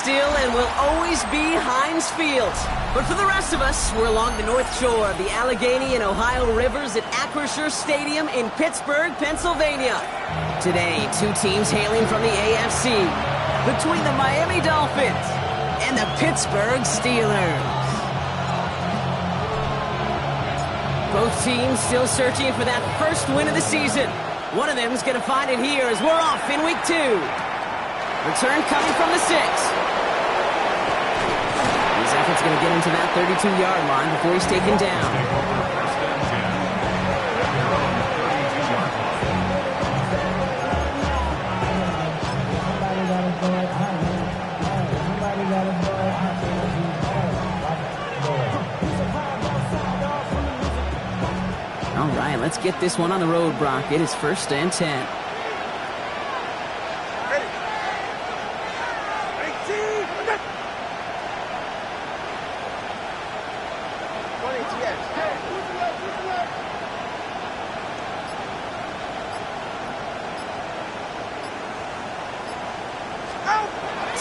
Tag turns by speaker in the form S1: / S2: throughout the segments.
S1: still and will always be Heinz Field. But for the rest of us, we're along the north shore of the Allegheny and Ohio rivers at Acrisure Stadium in Pittsburgh, Pennsylvania. Today, two teams hailing from the AFC, between the Miami Dolphins and the Pittsburgh Steelers. Both teams still searching for that first win of the season. One of them is going to find it here as we're off in week 2. Return coming from the 6. His effort's going to get him to that 32-yard line before he's taken down. All right, let's get this one on the road, Brock. It is 1st and 10.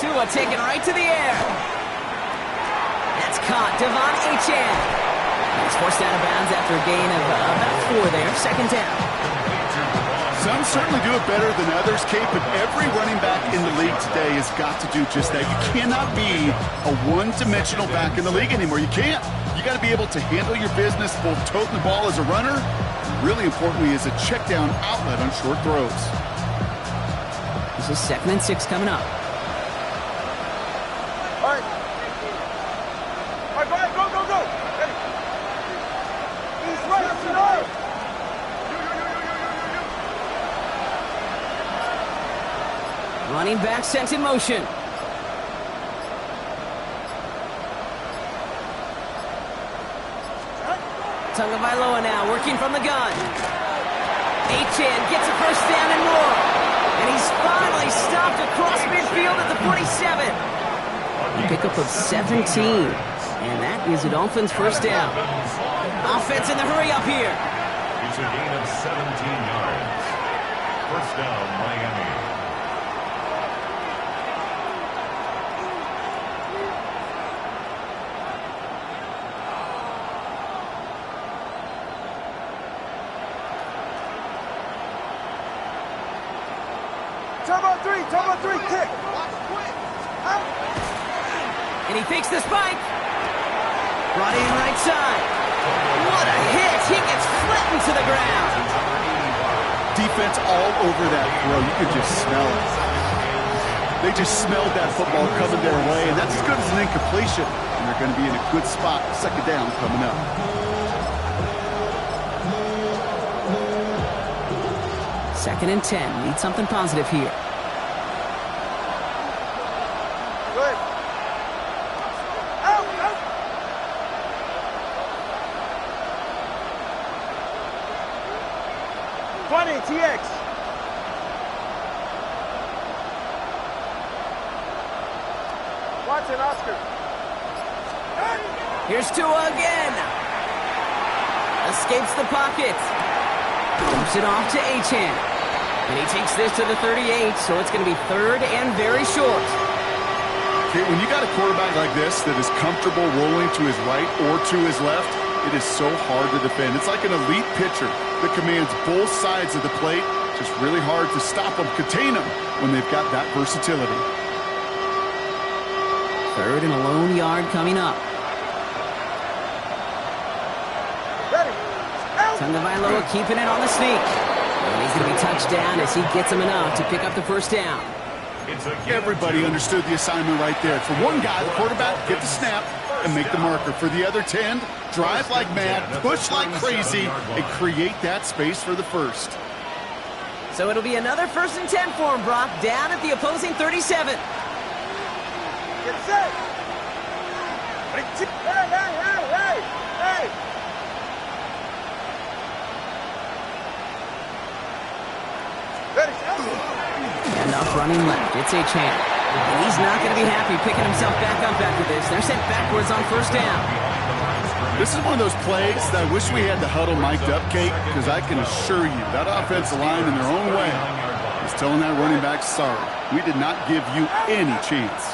S1: Tua taken right to the air. That's caught. Devon Achane. He's forced out of bounds after a gain of about 4 there. 2nd down.
S2: Some certainly do it better than others, Kate, but every running back in the league today has got to do just that. You cannot be a one-dimensional back in the league anymore. You can't. You got to be able to handle your business, both toting the ball as a runner, really importantly as a check-down outlet on short throws.
S1: This is 2nd and 6 coming up.
S3: All right. All right, go. Ready. He's right up to the arm.
S1: Running back sent in motion. Tagovailoa now working from the gun. Achane gets a 1st down and more. And he's finally stopped across midfield at the 47. A pickup of 17. And that is the Dolphins' 1st down. Offense in the hurry up here.
S4: It's a gain of 17 yards. 1st down, Miami.
S3: Turbo 3, kick.
S1: And he fakes the spike. Brought in right side. What a hit. He gets flattened to the ground.
S2: Defense all over that throw. You could just smell it. They just smelled that football coming their way, and that's as good as an incompletion. And they're going to be in a good spot. 2nd down coming up.
S1: Second and 10. Need something positive here.
S3: Good. Out. 20, TX. Watson, Oscar.
S1: Here's Tua again. Escapes the pocket. Dumps it off to Achane. And he takes this to the 38, so it's going to be 3rd and very short.
S2: Okay, when you got a quarterback like this that is comfortable rolling to his right or to his left, it is so hard to defend. It's like an elite pitcher that commands both sides of the plate. Just really hard to stop them, contain them when they've got that versatility.
S1: 3rd and a lone yard coming up.
S3: Ready. Out.
S1: Tagovailoa keeping it on the sneak. And he's going to be touched down as he gets him enough to pick up the 1st down.
S2: Everybody understood the assignment right there. For one guy, the quarterback, get the snap and make the marker. For the other 10, drive like mad, push like crazy, and create that space for the 1st.
S1: So it'll be another 1st and 10 for him, Brock, down at the opposing 37.
S3: Get set. Hey. Ready.
S1: And up running left. It's Achane. And he's not going to be happy picking himself back up after this. They're sent backwards on 1st down.
S2: This is one of those plays that I wish we had the huddle mic'd up, Kate, because I can assure you that offensive line in their own way is telling that running back, sorry, we did not give you any chance.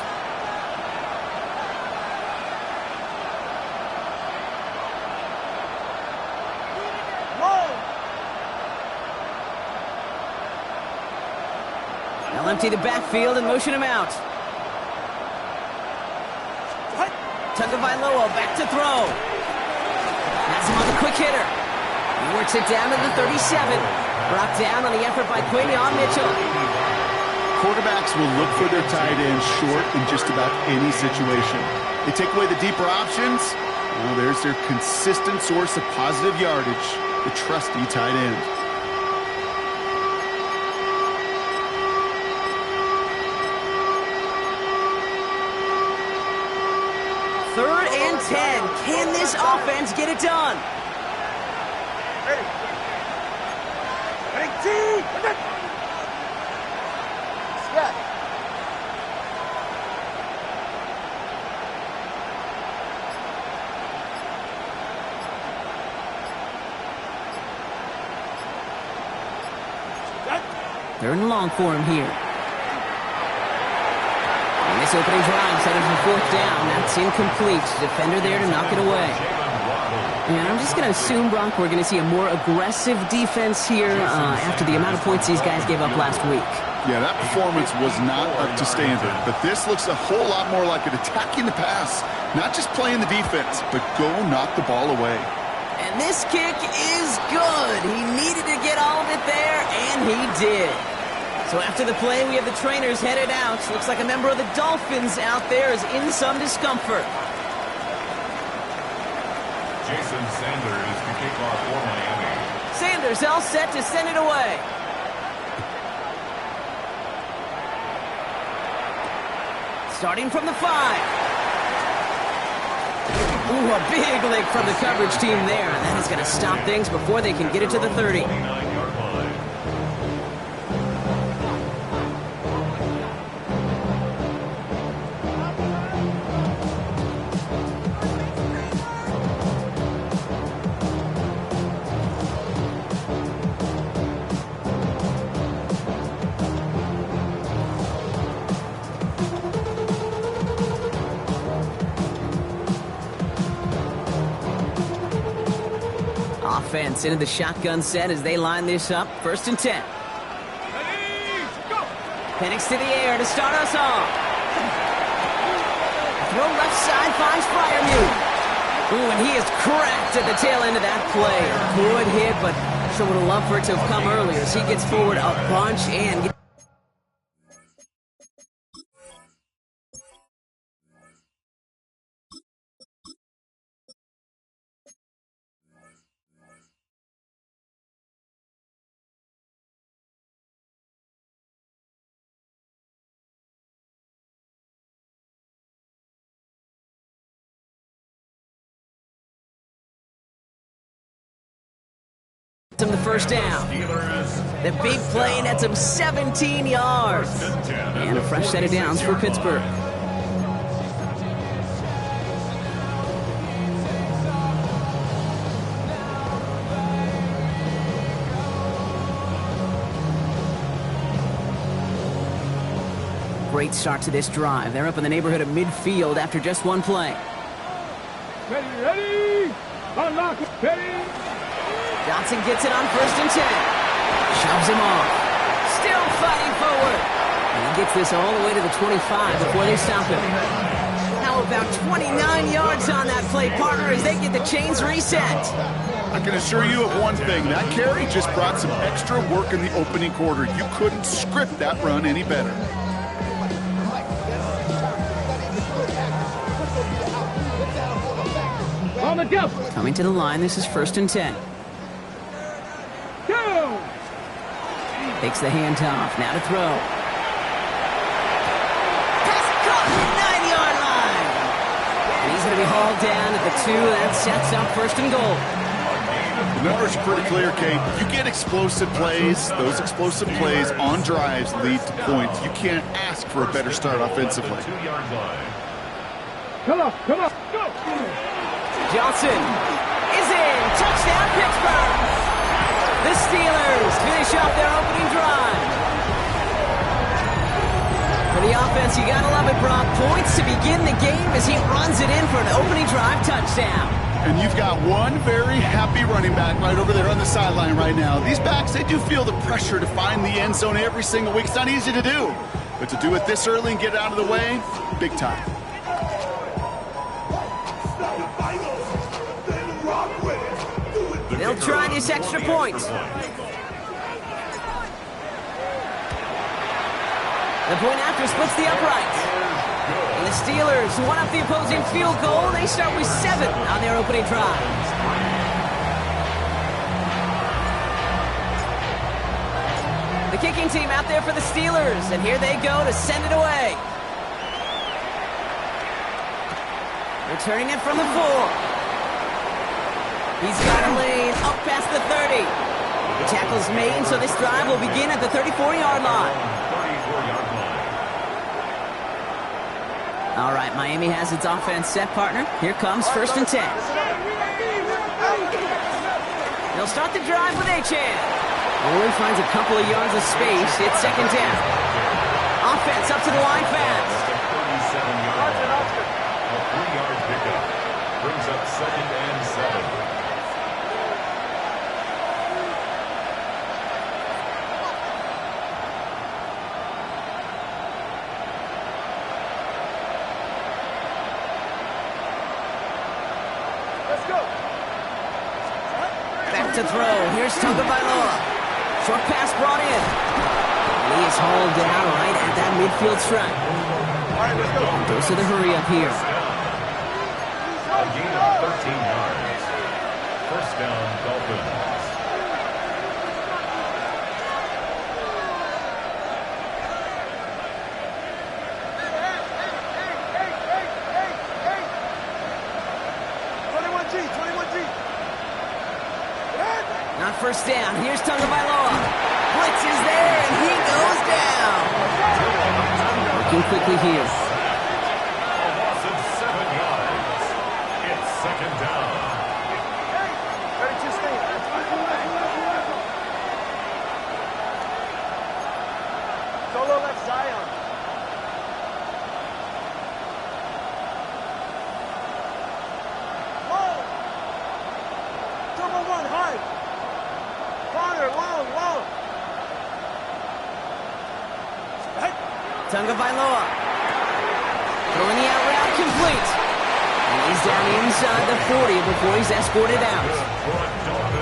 S1: They'll empty the backfield and motion him out. Tagovailoa back to throw. Has him on the quick hitter. He works it down to the 37. Brought down on the effort by Quinion Mitchell.
S2: Quarterbacks will look for their tight end short in just about any situation. They take away the deeper options. Well, there's their consistent source of positive yardage, the trusty tight end.
S1: Third and 10. Can this offense get it done?
S3: Ready. Ready, two. Snap.
S1: Third and long for him here. And this opening drive set up for fourth down. That's incomplete. Defender there to knock it away. And I'm just going to assume, Brock, we're going to see a more aggressive defense here after the amount of points these guys gave up last week.
S2: Yeah, that performance was not up to standard. But this looks a whole lot more like it attacking the pass. Not just playing the defense, but go knock the ball away.
S1: And this kick is good. He needed to get all of it there, and he did. So after the play, we have the trainers headed out. Looks like a member of the Dolphins out there is in some discomfort.
S4: Jason Sanders to kick off for Miami.
S1: Sanders all set to send it away. Starting from the 5. Ooh, a big lick from the coverage team there. And that is going to stop things before they can get it to the 30.
S4: 29-yard line.
S1: Offense into the shotgun set as they line this up. First and 10. Penix to the air to start us off. Throw left side finds Freiermuth. Ooh, and he is cracked at the tail end of that play. A good hit, but sure would have loved for it to have come earlier as he gets forward a bunch and him the first down. The big play nets him 17 yards. And a fresh set of downs for Pittsburgh. Great start to this drive. They're up in the neighborhood of midfield after just one play.
S3: Ready. Unlock. Ready.
S1: Johnson gets it on first and 10. Shoves him off. Still fighting forward. And he gets this all the way to the 25 before they stop him. How about 29 yards on that play, partner, as they get the chains reset?
S2: I can assure you of one thing. That carry just brought some extra work in the opening quarter. You couldn't script that run any better.
S3: On the jump.
S1: Coming to the line, this is first and 10. Takes the handoff. Now to throw. Pass caught at the 9-yard line. And he's going to be hauled down at the 2. That sets up first and goal.
S2: The numbers are pretty clear, Kate. You get explosive plays. Those explosive plays on drives lead to points. You can't ask for a better start offensively.
S4: 2-yard line.
S3: Come on, go!
S1: Johnson is in. Touchdown, Pittsburgh. The Steelers finish off their opening drive. For the offense, you gotta love it, Brock. Points to begin the game as he runs it in for an opening drive touchdown.
S2: And you've got one very happy running back right over there on the sideline right now. These backs, they do feel the pressure to find the end zone every single week. It's not easy to do. But to do it this early and get it out of the way, big time.
S1: They'll try this extra point. The point after splits the uprights. And the Steelers won up the opposing field goal. They start with 7 on their opening drive. The kicking team out there for the Steelers, and here they go to send it away. Returning it from the 4. He's got a lane up past the 30. The tackle's made, so this drive will begin at the 34-yard line. All right, Miami has its offense set, partner. Here comes 1st and 10. They'll start the drive with Achane. Owen finds a couple of yards of space. It's 2nd down. Offense up to the line fast.
S4: 37 yards. A 3-yard pickup. Brings up 2nd and 7.
S1: To throw. Here's Tagovailoa. Short pass brought in. And he is hauled down right at that midfield stripe.
S3: All right, let's go.
S1: Goes to the hurry up here.
S4: A gain of 13 yards. 1st down, Dolphins.
S1: Not 1st down. Here's Tagovailoa. Blitz is there, and he goes down. Looking quickly here.
S4: A loss of 7 yards. It's 2nd down.
S3: Ready to stay. Solo left Zion. Low. Turbo 1, high. Connor, long.
S1: Tagovailoa. Throwing the out route complete. And he's down inside the 40 before he's escorted out.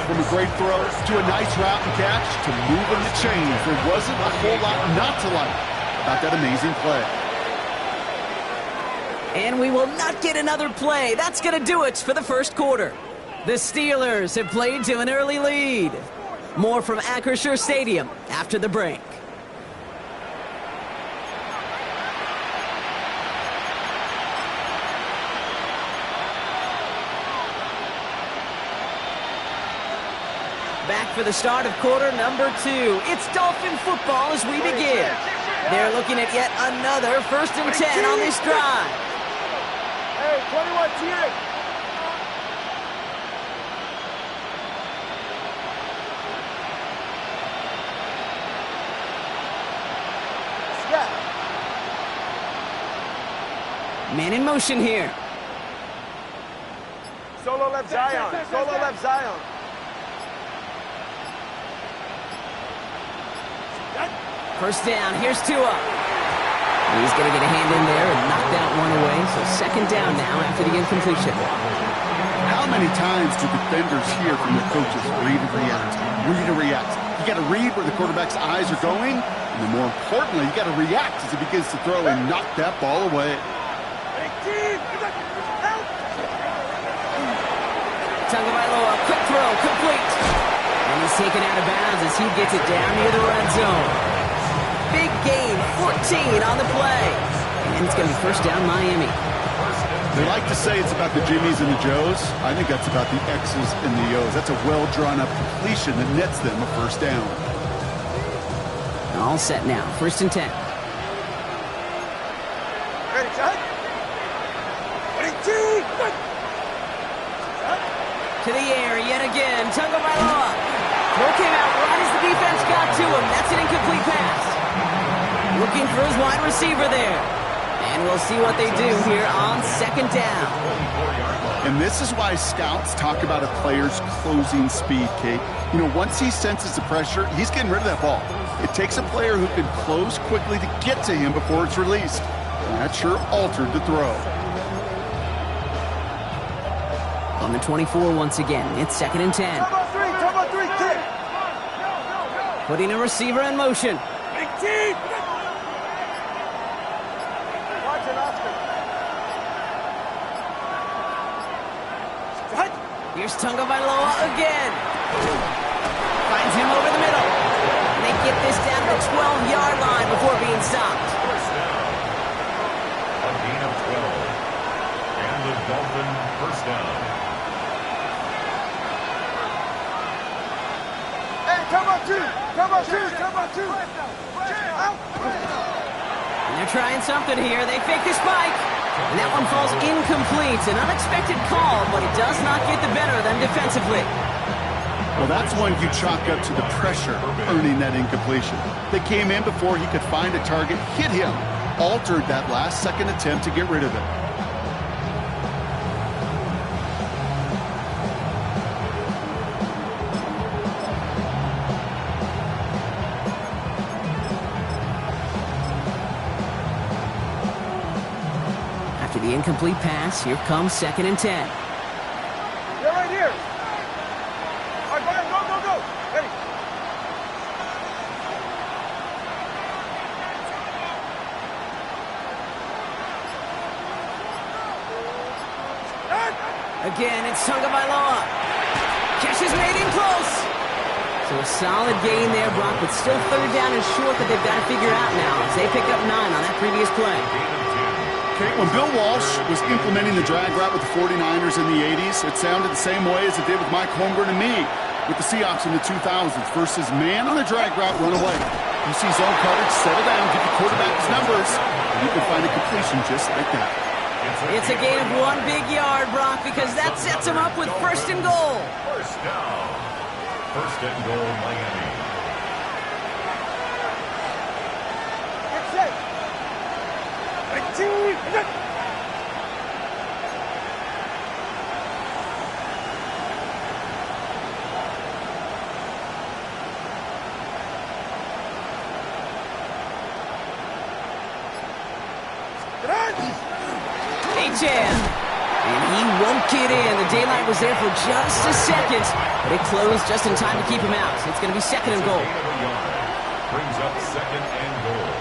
S2: From a great throw to a nice route and catch to moving the chains. There wasn't a whole lot not to like about that amazing play.
S1: And we will not get another play. That's going to do it for the 1st quarter. The Steelers have played to an early lead. More from Acrisure Stadium after the break. Back for the start of quarter number 2. It's Dolphin football as we begin. They're looking at yet another 1st and 10 on this drive.
S3: Hey, 21 TA.
S1: Man in motion here.
S3: Solo left Zion. Solo left Zion.
S1: First down. Here's Tua. He's going to get a hand in there and knock that one away. So 2nd down now after the incompletion.
S2: How many times do defenders hear from their coaches, read and react, read and react? You got to read where the quarterback's eyes are going, and then more importantly, you got to react as he begins to throw and knock that ball away.
S1: Tagovailoa, quick throw, complete. And he's taken out of bounds as he gets it down near the red zone. Big gain, 14 on the play. And it's going to be 1st down Miami.
S2: They like to say it's about the Jimmies and the Joes. I think that's about the X's and the O's. That's a well-drawn-up completion that nets them a 1st down.
S1: All set now, 1st and 10.
S3: Ready, Chad? Ready, two.
S1: To the air yet again. Tagovailoa. Throw came out right as the defense got to him. That's an incomplete pass. Looking for his wide receiver there. And we'll see what they do here on 2nd down.
S2: And this is why scouts talk about a player's closing speed, Kate. You know, once he senses the pressure, he's getting rid of that ball. It takes a player who can close quickly to get to him before it's released. And that sure altered the throw.
S1: On the 24 once again, it's 2nd and 10.
S3: Come on, three, kick.
S1: Putting a receiver in motion.
S3: Big team. Watch it, Oscar.
S1: Here's Tagovailoa again. Finds him over the middle. And they get this down to the 12-yard line before being stopped.
S4: First down. A gain of 12. And the Dolphin first down.
S3: Hey, come on, two. Out.
S1: And they're trying something here. They fake the spike. And that one falls incomplete. An unexpected call, but it does not get the better of them defensively.
S2: Well, that's one you chalk up to the pressure earning that incompletion. They came in before he could find a target, hit him, altered that last-second attempt to get rid of it.
S1: After the incomplete pass, here comes 2nd and 10.
S3: They're right here. All right, go. Ready.
S1: Again, it's Tagovailoa. Catch is made in close. So a solid gain there, Brock, but still 3rd down and short that they've got to figure out now as they pick up 9 on that previous play.
S2: Okay, when Bill Walsh was implementing the drag route with the 49ers in the 80s, it sounded the same way as it did with Mike Holmgren and me with the Seahawks in the 2000s versus man on the drag route, run away. You see zone coverage, settle down, get the quarterback his numbers, and you can find a completion just like that.
S1: It's a gain of 1 big yard, Brock, because that sets him up with 1st and goal.
S4: First down. 1st and goal, Miami.
S3: Get set. Big team.
S1: And he won't get in. The daylight was there for just a second, but it closed just in time to keep him out. It's going to be 2nd and goal.
S4: Brings up 2nd and goal.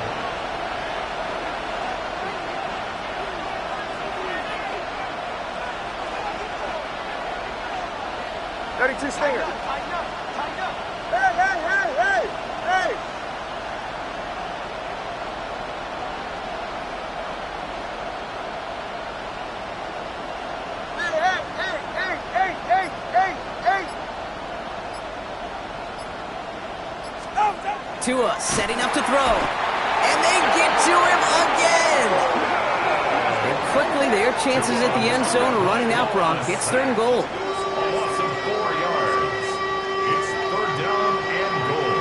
S3: Two Stinger. Hey!
S1: Tua setting up to throw. And they get to him again. And quickly, their chances at the end zone are running out, Brock. It's 3rd and goal.
S4: Loss of 4 yards. It's 3rd down and goal.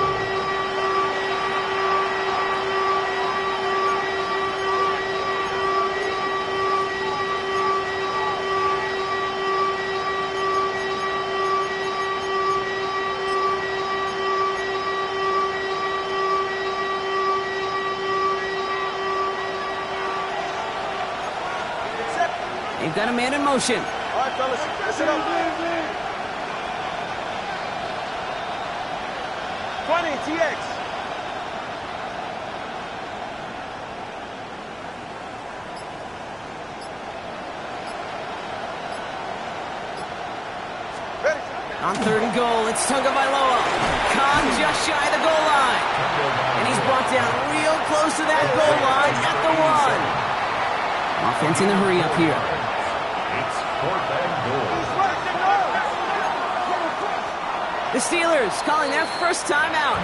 S1: They've got a man in motion.
S3: All right, fellas, listen up. 20, TX. Ready.
S1: On 3rd and goal, it's Tagovailoa. Khan just shy of the goal line. And he's brought down real close to that goal line at the 1. Offense in a hurry up here.
S4: It's 4th and goal.
S1: The Steelers calling their first time out.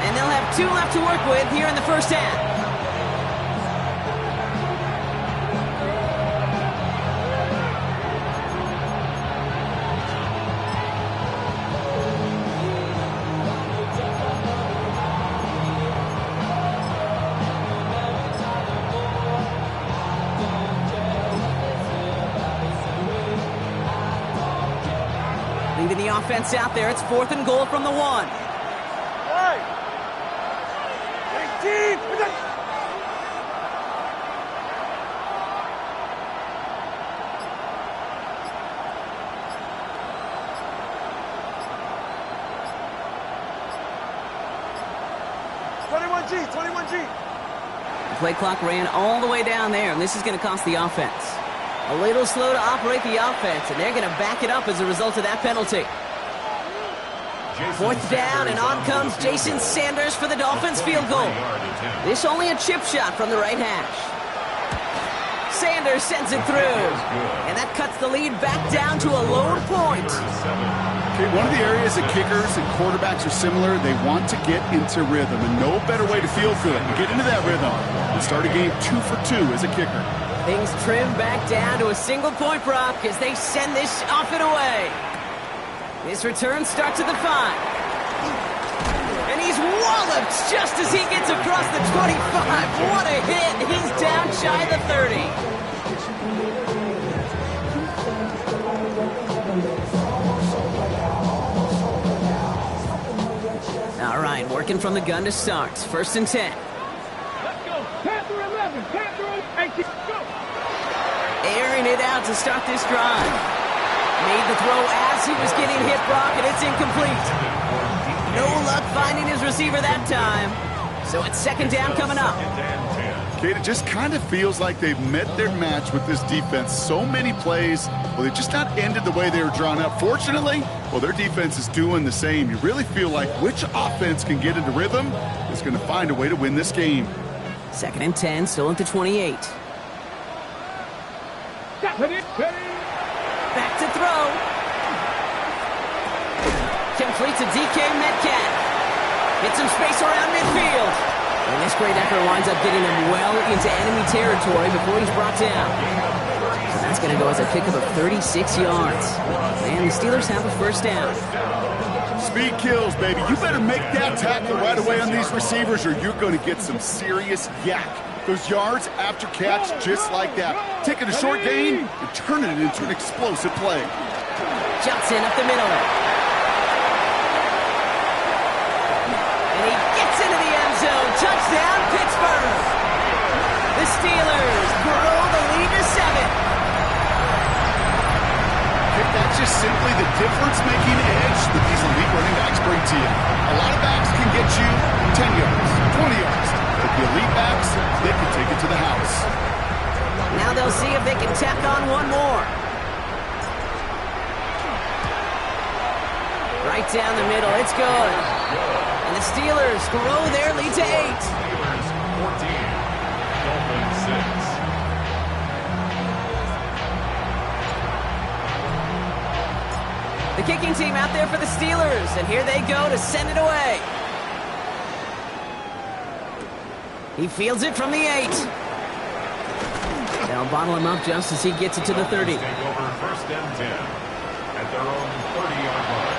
S1: And they'll have 2 left to work with here in the first half. Leaving the offense out there. It's 4th and goal from the 1.
S3: Right. 18. 21G, 21G.
S1: The play clock ran all the way down there, and this is going to cost the offense. A little slow to operate the offense, and they're going to back it up as a result of that penalty. 4th down, and on comes Jason Sanders for the Dolphins field goal. This only a chip shot from the right hash. Sanders sends it through, and that cuts the lead back down to a low point.
S2: Okay, one of the areas that kickers and quarterbacks are similar, they want to get into rhythm, and no better way to feel good and get into that rhythm than start a game 2 for 2 as a kicker.
S1: Things trim back down to a single-point Brock as they send this off and away. This return starts at the 5. And he's walloped just as he gets across the 25. What a hit. He's down shy of the 30. All right, working from the gun to start. 1st and 10.
S3: Let's go. Panther 11. Panther 18. Go.
S1: Airing it out to start this drive. Made the throw as he was getting hit, Brock, and it's incomplete. No luck finding his receiver that time. So it's 2nd down coming up.
S2: Okay, it just kind of feels like they've met their match with this defense. So many plays, well, they've just not ended the way they were drawn up. Fortunately, well, their defense is doing the same. You really feel like which offense can get into rhythm is going to find a way to win this game.
S1: 2nd and 10, still at the 28. Back to throw. Complete to DK Metcalf. Hits some space around midfield. And this great effort winds up getting him well into enemy territory before he's brought down. So that's going to go as a pickup of 36 yards. And the Steelers have a 1st down.
S2: Speed kills, baby. You better make that tackle right away on these receivers or you're going to get some serious yak. Those yards after catch just like that. Taking a short gain and turning it into an explosive play.
S1: Johnson up the middle. And he gets into the end zone. Touchdown, Pittsburgh. The Steelers grow the lead to 7.
S2: That's just simply the difference-making edge that these elite running backs bring to you. A lot of backs can get you 10 yards, 20 yards. But the elite backs, they can take it to the house.
S1: Now they'll see if they can tack on one more. Right down the middle, it's good. And the Steelers grow their lead to 8.
S4: Steelers 14, Dolphins 6.
S1: The kicking team out there for the Steelers, and here they go to send it away. He fields it from the 8. They'll bottle him up just as he gets it to the 30.
S4: Take over 1st and 10 at their own 30-yard line.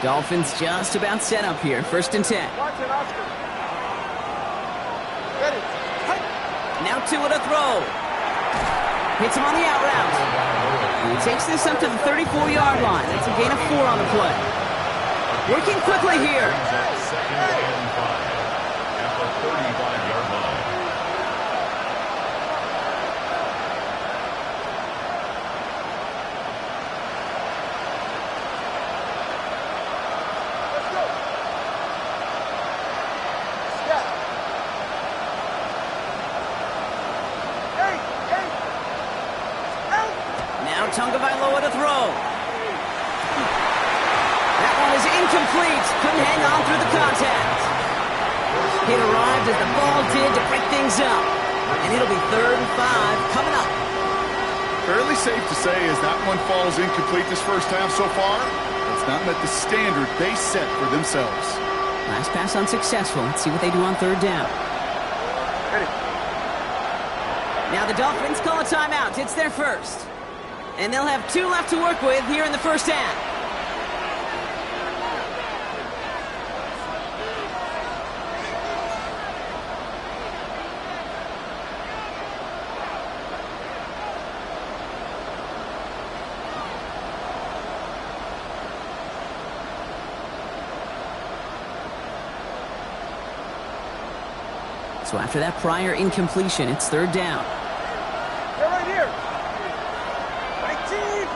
S1: Dolphins just about set up here. 1st and 10.
S3: Watch it, Oscar. Ready.
S1: Now 2 at a throw. Hits him on the out route. He takes this up to the 34-yard line. That's a gain of 4 on the play. Working quickly here.
S4: 2nd and 5 at the 35-yard line.
S3: Let's go. Step. 8. Out.
S1: Now Tagovailoa to throw. That one is incomplete. Couldn't hang on through the contact. It arrived as the ball did to break things up. And it'll be 3rd and 5 coming up.
S2: Fairly safe to say as that one falls incomplete this first half so far, it's not met the standard they set for themselves.
S1: Last pass unsuccessful. Let's see what they do on 3rd down.
S3: Ready.
S1: Now the Dolphins call a timeout. It's their first. And they'll have 2 left to work with here in the first half. So after that prior incompletion, it's third down.
S3: They're right here. 19.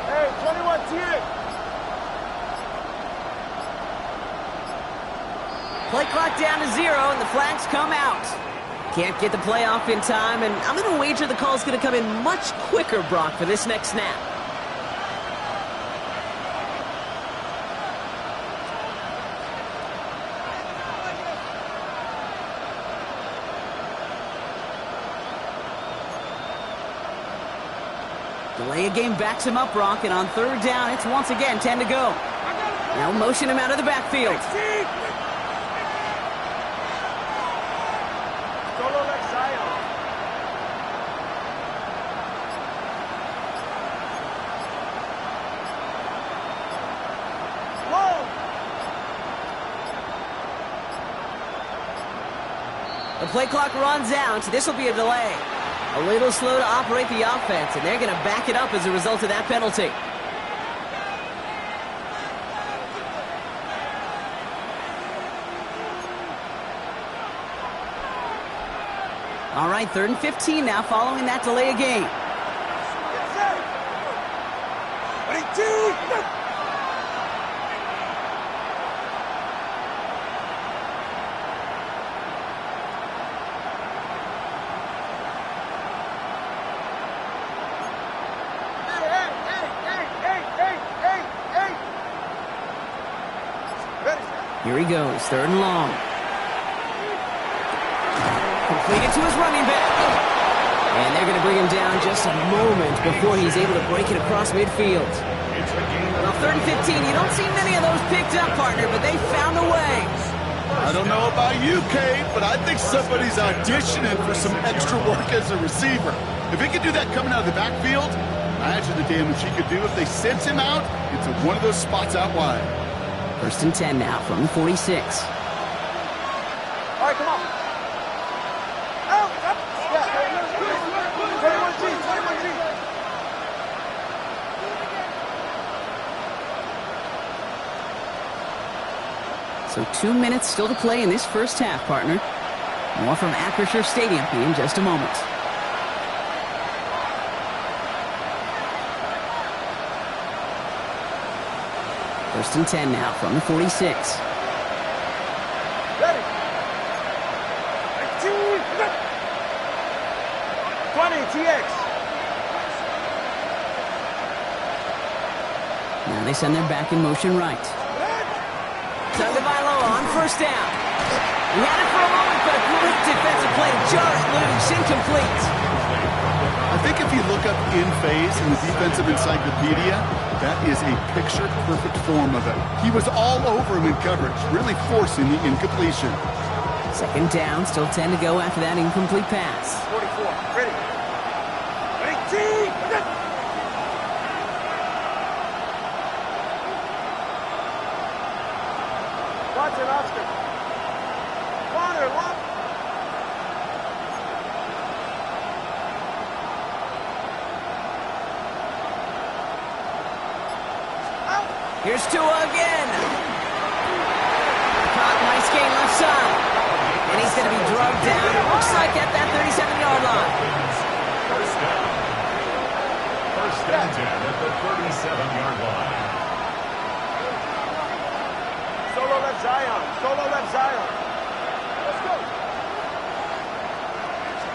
S3: Hey, 21 TX.
S1: Play clock down to 0, and the flags come out. Can't get the play off in time, and I'm going to wager the call's going to come in much quicker, Brock, for this next snap. Delay of game backs him up, Brock, and on third down, it's once again 10 to go. Now motion him out of the backfield.
S3: Solo left Zion. Long.
S1: The play clock runs out, so this will be a delay. A little slow to operate the offense, and they're going to back it up as a result of that penalty. All right, 3rd and 15 now following that delay of game.
S3: Get set. 22.
S1: Here he goes, 3rd and long. Completed to his running back. And they're going to bring him down just a moment before he's able to break it across midfield. Well, 3rd and 15, you don't see many of those picked up, partner, but they found a way.
S2: I don't know about you, Kate, but I think somebody's auditioning for some extra work as a receiver. If he could do that coming out of the backfield, imagine the damage he could do if they sent him out into one of those spots out wide.
S1: 1st and 10 now from the 46.
S3: All right, come on. Out, up. Yeah. 21G, 21G.
S1: So 2 minutes still to play in this first half, partner. More from Acrisure Stadium in just a moment. First and 10 now from the 46.
S3: Ready. 19. 20, TX.
S1: Now they send their back in motion right. Tagovailoa on first down. He had it for a moment, but a great defensive play to jar it loose, incomplete.
S2: I think if you look up in phase in the defensive encyclopedia, that is a picture-perfect form of it. He was all over him in coverage, really forcing the incompletion.
S1: 2nd down, still 10 to go after that incomplete pass.
S3: 44, ready. 18. Watson, Oscar. Water, lock.
S1: Here's Tua again. Caught, nice gain left side. And he's going to be drugged down. It looks like at that 37-yard line.
S4: First and 10 at the 37-yard line.
S3: Solo left Zion. Solo left Zion. Let's go.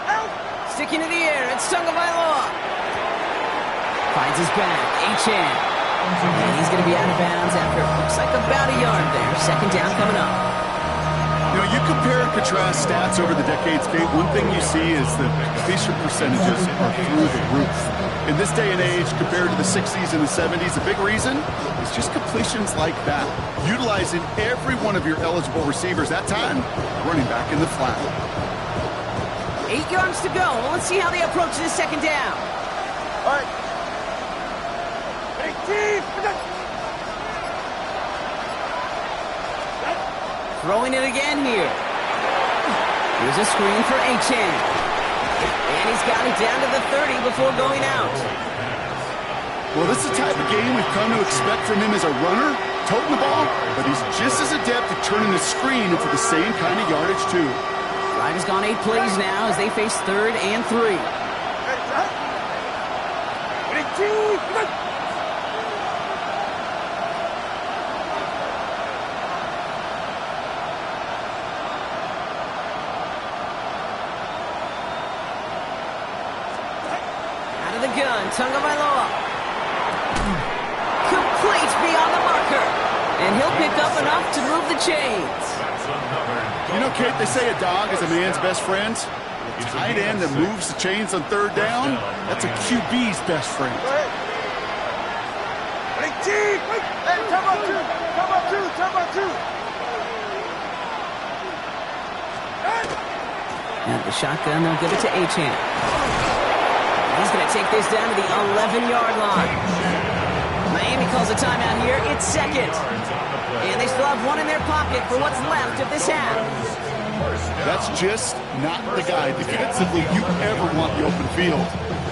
S3: Out.
S1: Sticking to the air, it's Tagovailoa. Finds his back, Achane. And he's going to be out of bounds after it looks like about a yard there. 2nd down coming up.
S2: You know, you compare and contrast stats over the decades, Kate. One thing you see is the completion percentages are through the roof. In this day and age, compared to the 60s and the 70s, a big reason is just completions like that. Utilizing every one of your eligible receivers that time, running back in the flat.
S1: 8 yards to go. Well, let's see how they approach this 2nd down.
S3: All right. 18.
S1: Throwing it again here. Here's a screen for Achane. And he's got it down to the 30 before going out.
S2: Well, this is the type of game we've come to expect from him as a runner, toting the ball, but he's just as adept at turning the screen into the same kind of yardage, too.
S1: Drive has gone 8 plays now as they face 3rd and 3. Out of the gun, Tagovailoa. Complete beyond the marker. And he'll pick up enough to move the chains.
S2: You know, Kate, they say a dog is a man's best friend. A tight end that moves the chains on 3rd down, that's a QB's best friend.
S3: Hey, come up two.
S1: Out of the shotgun, they'll give it to Achane. He's going to take this down to the 11-yard line. Miami calls a timeout here. It's 2nd. And they still have one in their pocket for what's left of this half.
S2: That's just not the guy defensively you ever want the open field.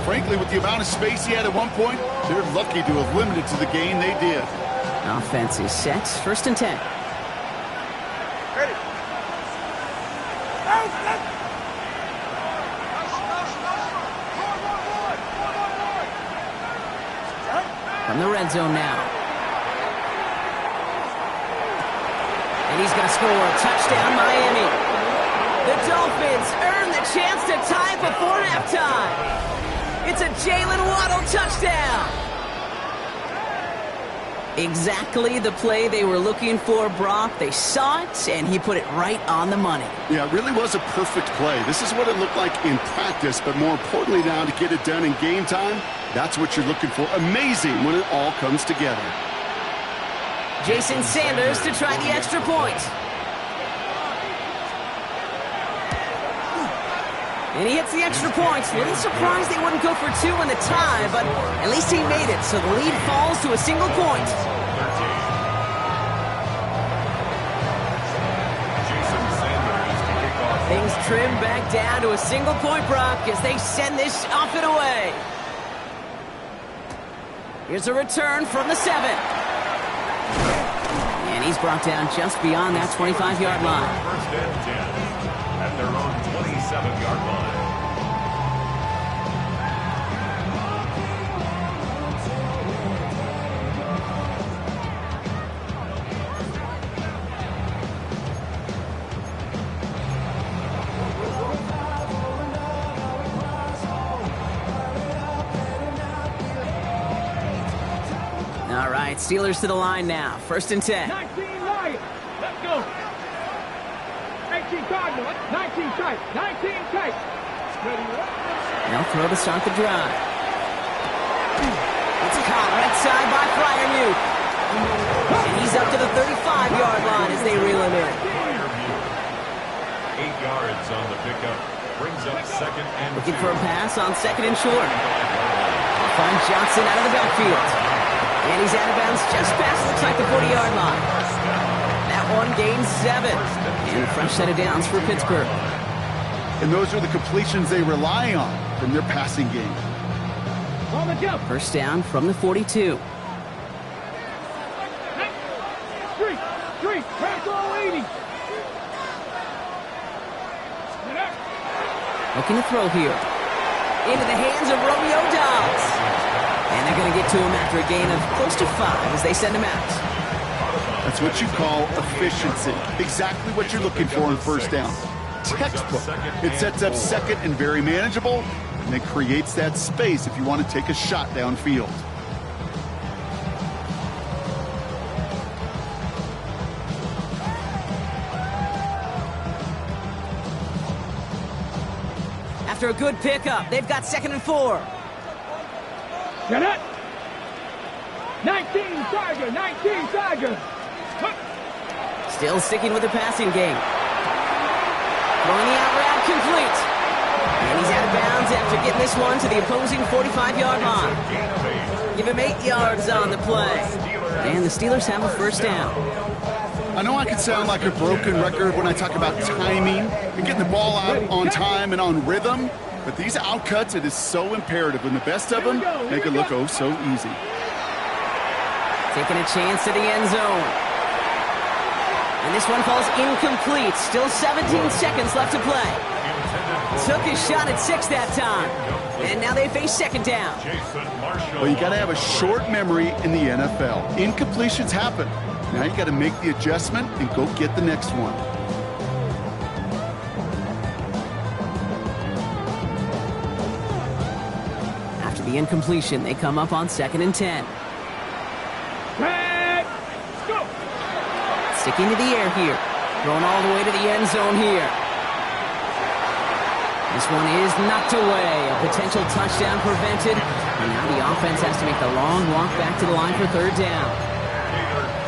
S2: Frankly, with the amount of space he had at one point, they're lucky to have limited to the gain they did.
S1: Offense is set. 1st and 10.
S3: Ready.
S1: From the red zone now. And he's going to score. Touchdown, Miami. The Dolphins earn the chance to tie it before halftime. It's a Jalen Waddle touchdown. Exactly the play they were looking for, Brock. They saw it, and he put it right on the money.
S2: Yeah, it really was a perfect play. This is what it looked like in practice, but more importantly now to get it done in game time, that's what you're looking for. Amazing when it all comes together.
S1: Jason Sanders to try the extra point. And he hits the extra points. A little surprised they wouldn't go for 2 in the tie, but at least he made it, so the lead falls to a single point. Things trim back down to a single point, Brock, as they send this off and away. Here's a return from the 7. And he's brought down just beyond that 25-yard line.
S4: 1st and 10 at their own 27-yard line.
S1: All right, Steelers to the line now. 1st and 10.
S3: 19 Lions. Let's go. 18 Cardinals. 19 tight. 19 tight.
S1: They'll throw to start the drive. It's caught right side by Freiermuth. And he's up to the 35-yard line as they reel him in.
S4: 8 yards on the pickup. Brings up 2nd and 2.
S1: Looking for a pass on 2nd and short. Finds Johnson out of the backfield. And he's out of bounds just past, looks like, the 40-yard line. That one gains 7. And a fresh set of downs for Pittsburgh.
S2: And those are the completions they rely on from their passing game.
S3: On the jump.
S1: 1st down from the 42.
S3: 3. Pass all 80.
S1: Looking to throw here. Into the hands of Romeo Doubs. And they're going to get to him after a gain of close to 5 as they send him out.
S2: That's what you call efficiency. Exactly what you're looking for in 1st down. Textbook. It sets up 2nd and very manageable, and it creates that space if you want to take a shot downfield.
S1: After a good pickup, they've got 2nd and 4.
S3: Get it. 19 Tiger.
S1: Still sticking with the passing game. Throwing the out route complete. And he's out of bounds after getting this one to the opposing 45-yard line. Give him 8 yards on the play. And the Steelers have a 1st down.
S2: I know I can sound like a broken record when I talk about timing and getting the ball out on time and on rhythm, But these outcuts, it is so imperative when the best of them make it look oh so easy.
S1: Taking a chance to the end zone. And this one falls incomplete. Still 17 seconds left to play. Took his shot at 6 that time. And now they face second down.
S2: Well, you got to have a short memory in the NFL. Incompletions happen. Now you got to make the adjustment and go get the next one.
S1: After the incompletion, they come up on 2nd and 10. Sticking to the air here. Going all the way to the end zone here. This one is knocked away. A potential touchdown prevented. And now the offense has to make the long walk back to the line for 3rd down.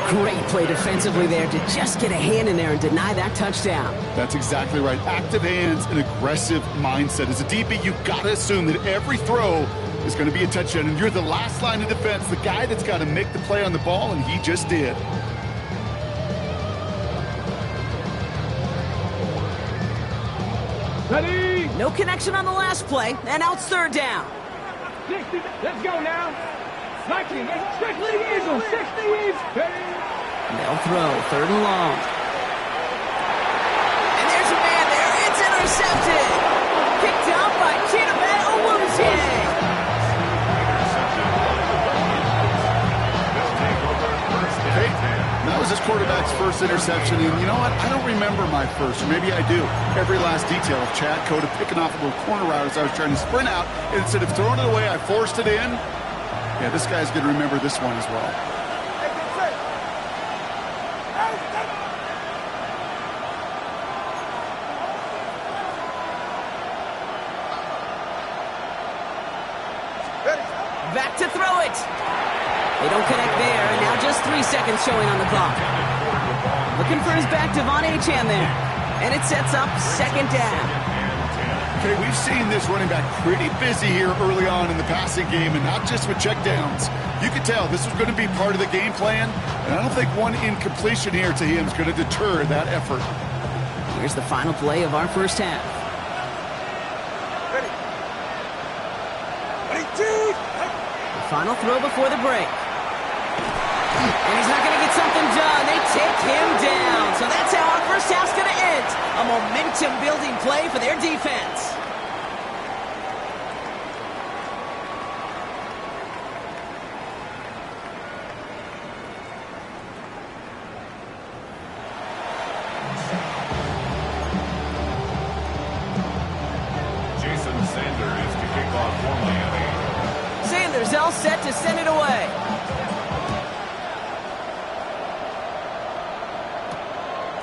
S1: Great play defensively there to just get a hand in there and deny that touchdown.
S2: That's exactly right. Active hands and aggressive mindset. As a DB, you've got to assume that every throw is going to be a touchdown. And you're the last line of defense, the guy that's got to make the play on the ball, and he just did.
S3: Ready?
S1: No connection on the last play, and now it's 3rd down.
S3: 60, let's go now. 19, 60 Eagles, 60 Eagles.
S1: They'll throw 3rd and long. And there's a man there. It's intercepted. Picked up by Chidobe Awuzie.
S2: That was his quarterback's first interception, and you know what? I don't remember my first, or maybe I do. Every last detail of Chad Cota picking off a little corner route as I was trying to sprint out, and instead of throwing it away, I forced it in. Yeah, this guy's going to remember this one as well.
S1: Back to throw it. They don't connect there, and now just 3 seconds showing on the clock. Looking for his back, Devon Achane there. And it sets up 2nd down.
S2: Okay, we've seen this running back pretty busy here early on in the passing game, and not just with checkdowns. You can tell this was going to be part of the game plan, and I don't think one incompletion here to him is going to deter that effort.
S1: Here's the final play of our first half.
S3: Ready? 22.
S1: The final throw before the break. And he's not going to get something done. They take him down. So that's how our first half's going to end. A momentum-building play for their defense.
S4: Jason Sanders is to kick off for Miami.
S1: Sanders all set to send it away.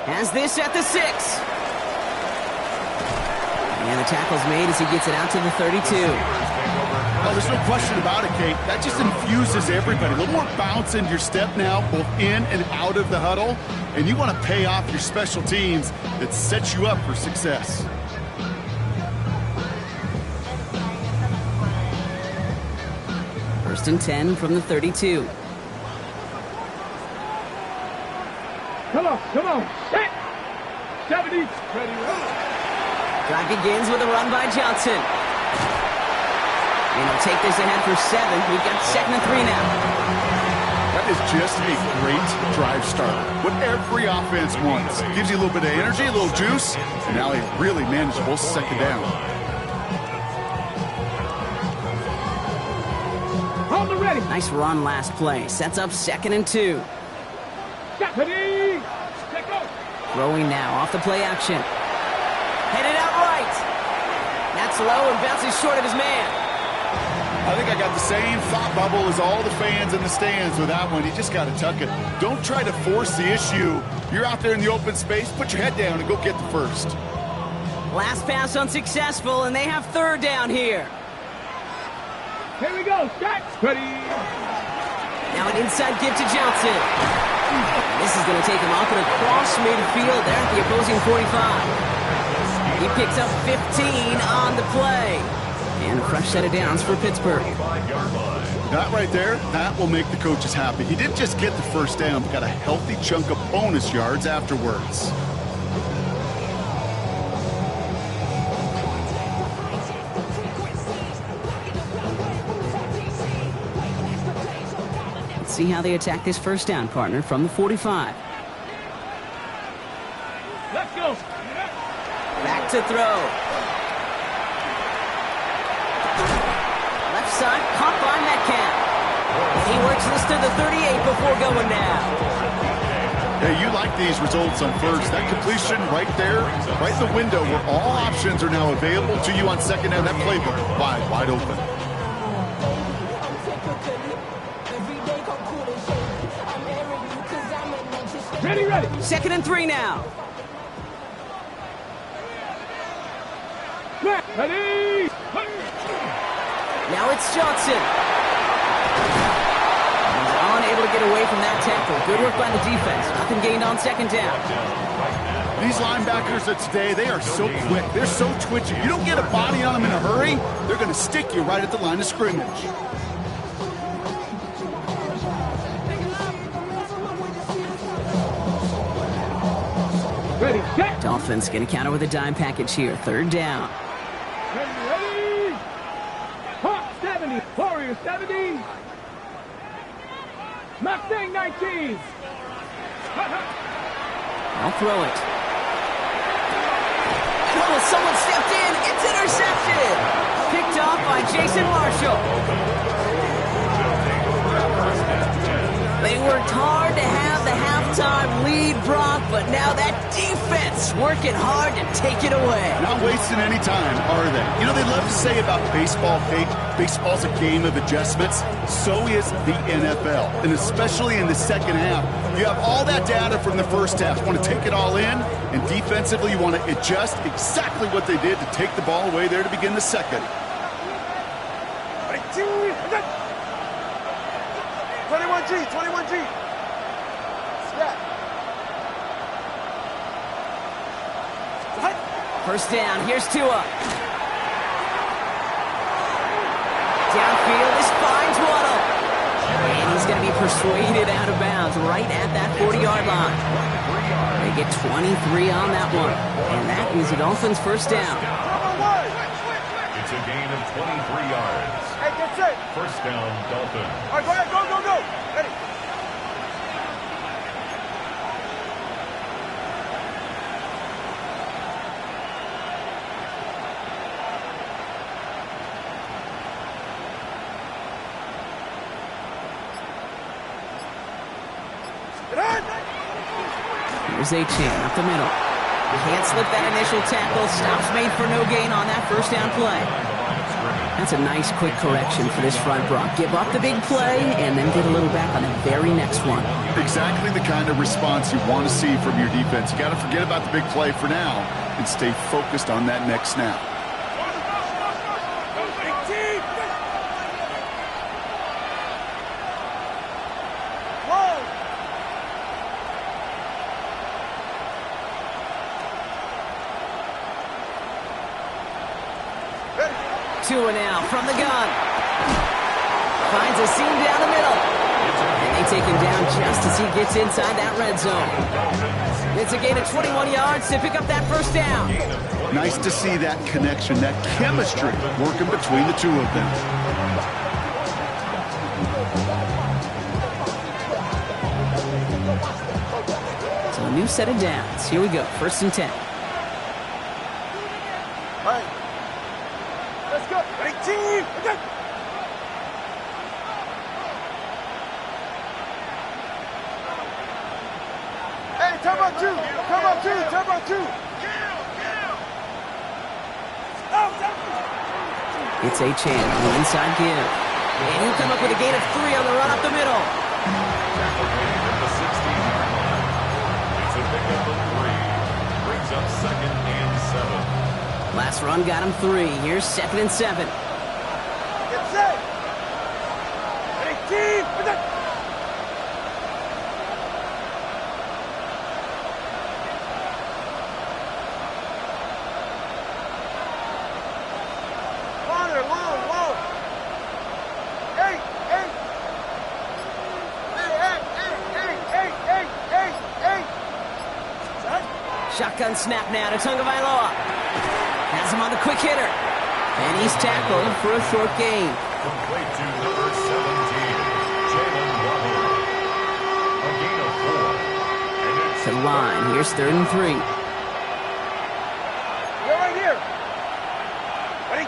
S1: Has this at the 6. And the tackle's made as he gets it out to the 32.
S2: Oh, there's no question about it, Kate. That just infuses everybody. A little more bounce in your step now, both in and out of the huddle. And you want to pay off your special teams that sets you up for success.
S1: First and 10 from the 32.
S3: Come on. Set. 70. Ready, roll.
S1: Drive begins with a run by Johnson. And he'll take this ahead for 7. We've got 2nd and 3 now.
S2: That is just a great drive starter. What every offense wants. Gives you a little bit of energy, a little juice, and now a really manageable 2nd down.
S3: Hold the ready.
S1: Nice run last play. Sets up 2nd and 2.
S3: Ready. Let go.
S1: Throwing now off the play action. Headed out right. That's low and bounces short of his man.
S2: I think I got the same thought bubble as all the fans in the stands with that one. You just got to tuck it. Don't try to force the issue. You're out there in the open space. Put your head down and go get the first.
S1: Last pass unsuccessful, and they have 3rd down here.
S3: Here we go. Set. Ready.
S1: Now an inside give to Johnson. This is going to take him off and across midfield there at the opposing 45. He picks up 15 on the play. And a fresh set of downs for Pittsburgh.
S2: That right there, that will make the coaches happy. He didn't just get the first down, but got a healthy chunk of bonus yards afterwards.
S1: see how they attack this first down, partner, from the 45.
S3: Let's go.
S1: Back to throw. Left side, caught by Metcalf. He works this to the 38 before going down.
S2: Hey, you like these results on first. That completion right there, right in the window where all options are now available to you on second down. That playbook wide open.
S3: Ready.
S1: Second and 3 now.
S3: Ready.
S1: Now it's Johnson. He's unable to get away from that tackle. Good work by the defense. Nothing gained on second down.
S2: These linebackers of today, they are so quick. They're so twitchy. You don't get a body on them in a hurry, they're going to stick you right at the line of scrimmage.
S3: Ready. Set.
S1: Dolphins going to counter with a dime package here. Third down.
S3: Ready. Hawk 70. Warrior 70. Mustang 19.
S1: I'll throw it. Oh, someone stepped in. It's intercepted. Picked off by Jason Marshall. They worked hard to have the halftime lead, Brock, but now that defense working hard to take it away.
S2: Not wasting any time, are they? You know, they love to say about baseball, baseball's a game of adjustments. So is the NFL, and especially in the second half. You have all that data from the first half. You want to take it all in, and defensively you want to adjust exactly what they did to take the ball away there to begin the second.
S3: 21G. Snap.
S1: First down, here's Tua. Downfield, this finds Waddle. And he's going to be persuaded out of bounds right at that 40-yard line. They get 23 on that one. And that is the Dolphins' first down.
S4: It's a gain of 23 yards.
S3: Hey, get set.
S4: First down, Dolphins.
S3: All right, go ahead. Go. Ready.
S1: Here's Achane up the middle. Can't slip that initial tackle. Stops made for no gain on that first down play. That's a nice quick correction for this front, Brock. Give up the big play and then get a little back on the very next one.
S2: Exactly the kind of response you want to see from your defense. You got to forget about the big play for now and stay focused on that next snap.
S1: Tua now from the gun. Finds a seam down the middle. And they take him down just as he gets inside that red zone. It's a gain of 21 yards to pick up that first down.
S2: Nice to see that connection, that chemistry working between the two of them.
S1: So a new set of downs. Here we go. First and 10.
S3: All right. Let's go. Ready, team. Okay. Hey, turbo two.
S1: It's Achane on the inside give. And he'll come up with a gain of 3 on the run up the middle.
S4: Tackle made from the 16-yard line. It's a pickup of 3. Brings up second and 7.
S1: Last run got him 3. Here's second and 7.
S3: Get set. Ready, team. Okay. Long. Hey.
S1: Shotgun snap now to Tagovailoa. Has him on the quick hitter. And he's tackled for a short gain.
S4: Complete to number 17, Jalen Waddle.
S1: line. Here's 3rd and 3.
S3: You're right here. Ready?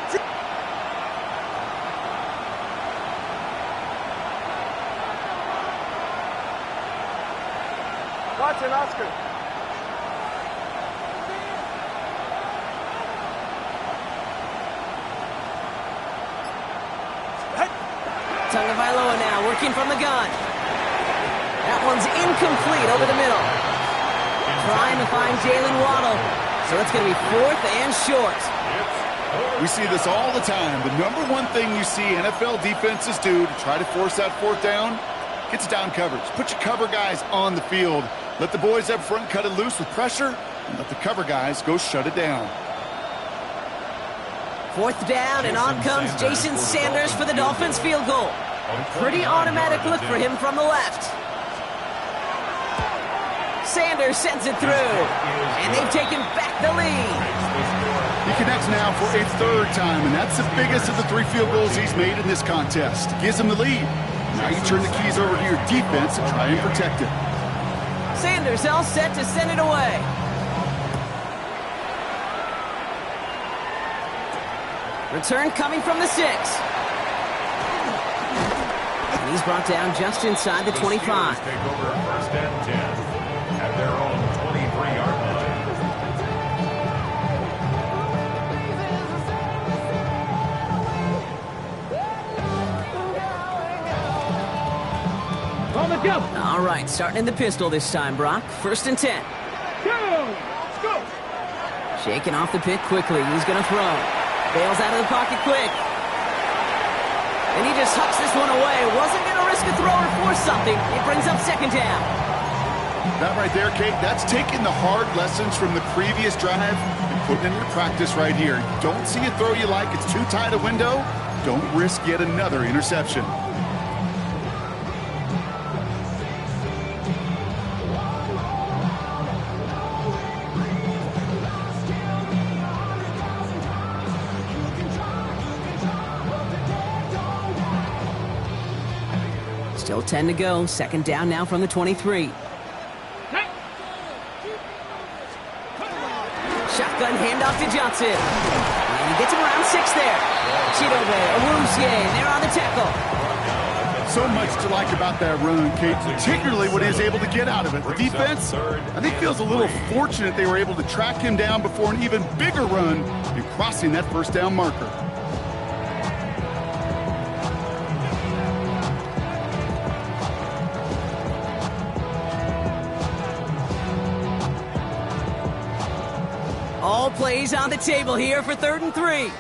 S3: Watson, Oscar.
S1: Tagovailoa now working from the gun. That one's incomplete over the middle. Trying to find Jalen Waddle. So it's going to be 4th and short.
S2: We see this all the time. The number one thing you see NFL defenses do to try to force that 4th down, gets down coverage. Put your cover guys on the field. Let the boys up front cut it loose with pressure, and let the cover guys go shut it down.
S1: 4th down, and on comes Jason Sanders for the Dolphins field goal. Pretty automatic look for him from the left. Sanders sends it through, and they've taken back the lead.
S2: He connects now for a 3rd time, and that's the biggest of the 3 field goals he's made in this contest. Gives him the lead. Now you turn the keys over to your defense and try and protect it.
S1: Sanders all set to send it away. Return coming from the 6. And he's brought down just inside the 25.
S4: Take over 1st and 10 at their own 23-yard line.
S1: All right, starting in the pistol this time, Brock. 1st and 10.
S3: Let's go.
S1: Shaking off the pick quickly. He's going to throw. Bails out of the pocket quick. And he just hucks this one away. Wasn't going to risk a throw or force something. It brings up 2nd down.
S2: That right there, Kate, that's taking the hard lessons from the previous drive and putting it into practice right here. Don't see a throw you like. It's too tight a window. Don't risk yet another interception.
S1: Still 10 to go. 2nd down now from the 23. Shotgun handoff to Johnson. And he gets him around 6 there. Chidobe, Awuzie, they're on the tackle.
S2: So much to like about that run, Kate, particularly what he was able to get out of it. The defense, I think, feels a little fortunate they were able to track him down before an even bigger run in crossing that 1st down marker.
S1: All plays on the table here for 3rd and 3.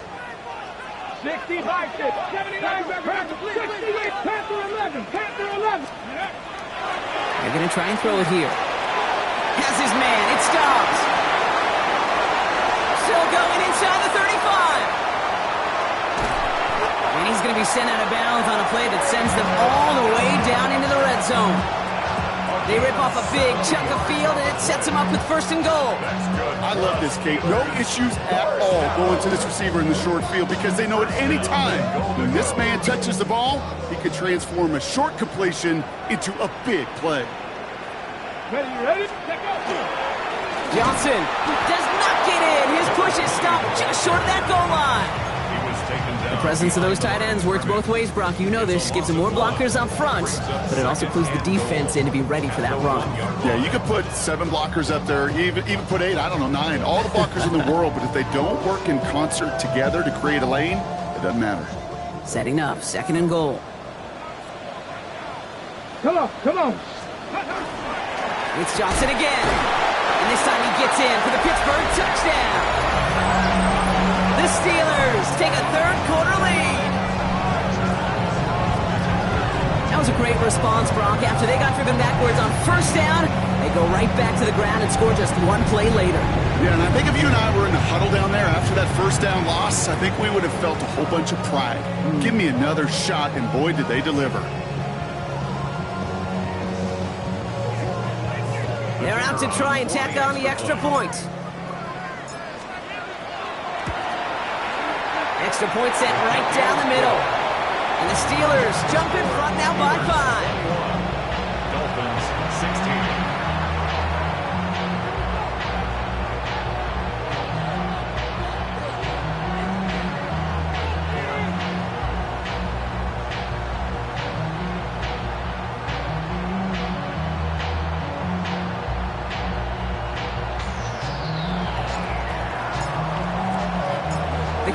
S3: 65, 79, Panther 68, Panther 11, Panther 11.
S1: They're going to try and throw it here. Has his man. It stops. Still going inside the 35. And he's going to be sent out of bounds on a play that sends them all the way down into the red zone. They rip off a big chunk of field, and it sets them up with 1st and goal.
S2: I love this, Kate. No issues at all going to this receiver in the short field because they know at any time when this man touches the ball, he could transform a short completion into a big play.
S3: Ready? Check out.
S1: Johnson does not get in. His push is stopped just short of that goal line. The presence of those tight ends works both ways, Brock. You know this. Gives them more blockers up front, but it also clues the defense in to be ready for that run.
S2: Yeah, you could put 7 blockers up there, even put 8, I don't know, 9, all the blockers in the world, but if they don't work in concert together to create a lane, it doesn't matter.
S1: Setting up, 2nd and goal.
S3: Come on.
S1: It's Johnson again. And this time he gets in for the Pittsburgh touchdown. The Steelers take a 3rd quarter lead. That was a great response, Brock. After they got driven backwards on 1st down, they go right back to the ground and score just 1 play later.
S2: Yeah, and I think if you and I were in the huddle down there after that 1st down loss, I think we would have felt a whole bunch of pride. Give me another shot, and boy, did they deliver.
S1: They're out to try and tack on the extra point. Extra point set right down the middle. And the Steelers jump in front now by 5.
S4: Dolphins 16.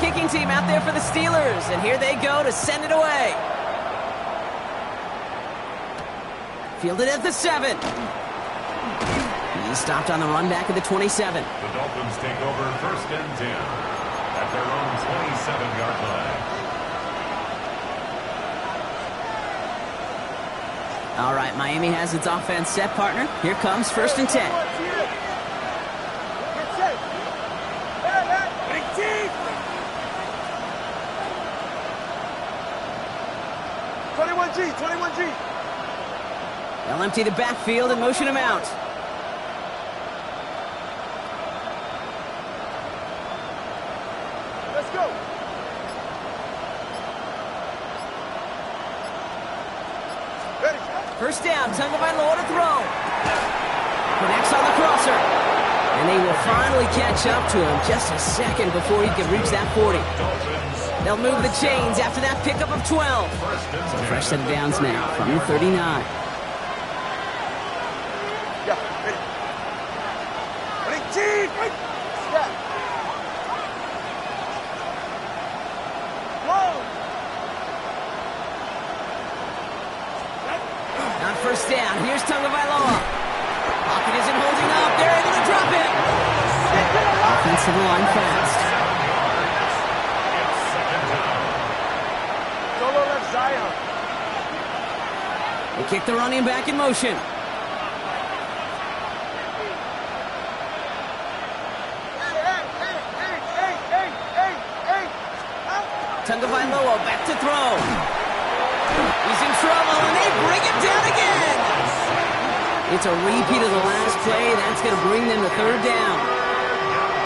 S1: kicking team out there for the Steelers, and here they go to send it away. Fielded at the 7. He's stopped on the run back at the 27.
S4: The Dolphins take over 1st and 10 at their own 27-yard line.
S1: All right, Miami has its offense set, partner. Here comes 1st and 10.
S3: Get set. Big team. 21G, 21G.
S1: They'll empty the backfield and motion him out.
S3: Let's go. Ready.
S1: 1st down, Tagovailoa to throw. Connects on the crosser. And they will finally catch up to him just a second before he can reach that 40. They'll move the chains after that pickup of 12. So fresh set of downs now from the 39.
S3: Yeah, ready. Big team. Snap. Whoa.
S1: On 1st down, here's Tagovailoa. Pocket isn't holding up. They're able to drop it. Offensive line fast.
S3: Solo left Zion.
S1: They kick the running back in motion. Tagovailoa back to throw. He's in trouble, and they bring him down again. It's a repeat of the last play. That's going to bring them to 3rd down.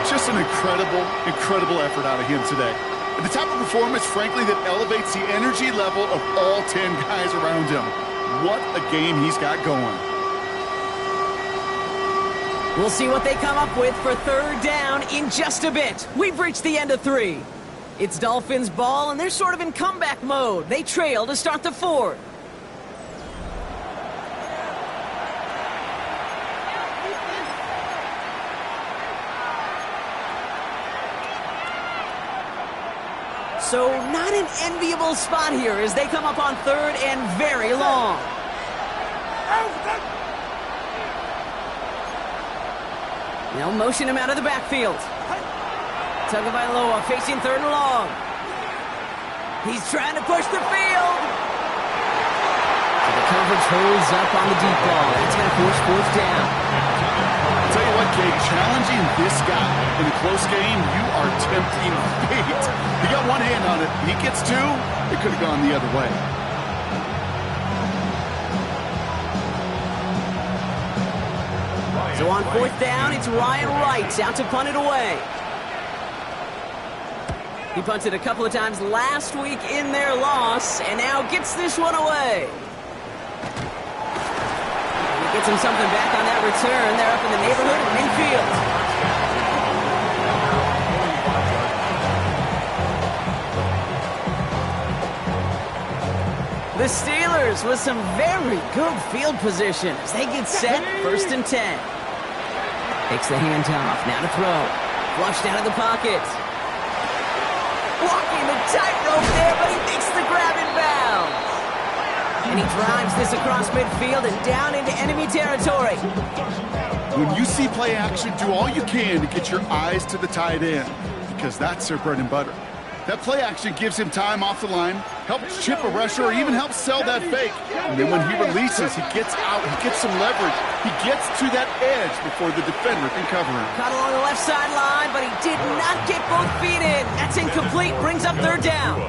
S2: Just an incredible effort out of him today. And the type of performance, frankly, that elevates the energy level of all 10 guys around him. What a game he's got going.
S1: We'll see what they come up with for 3rd down in just a bit. We've reached the end of 3. It's Dolphins ball, and they're sort of in comeback mode. They trail to start the 4th. So not an enviable spot here as they come up on 3rd and very long. They'll motion him out of the backfield. Tagovailoa facing 3rd and long. He's trying to push the field. So the coverage holds up on the deep ball. That's going to force 4th down.
S2: I'll tell you what, Kate, challenging this guy in a close game, you are tempting fate. He got one hand on it. He gets 2. It could have gone the other way.
S1: So on 4th down, it's Ryan Wright out to punt it away. He punted a couple of times last week in their loss, and now gets this one away. He gets him something back on that return. They're up in the neighborhood of midfield. The Steelers with some very good field position as they get set, 1st and 10. Takes the handoff, now to throw. Flushed out of the pocket. Walking the tightrope there, but he makes the grab in bounds. And he drives this across midfield and down into enemy territory.
S2: When you see play action, do all you can to get your eyes to the tight end, because that's their bread and butter. That play action gives him time off the line, helps chip a rusher, or even helps sell that fake. And then when he releases, he gets out, he gets some leverage. He gets to that edge before the defender can cover him.
S1: Caught along the left sideline, but he did not get both feet in. That's incomplete, brings up 3rd down.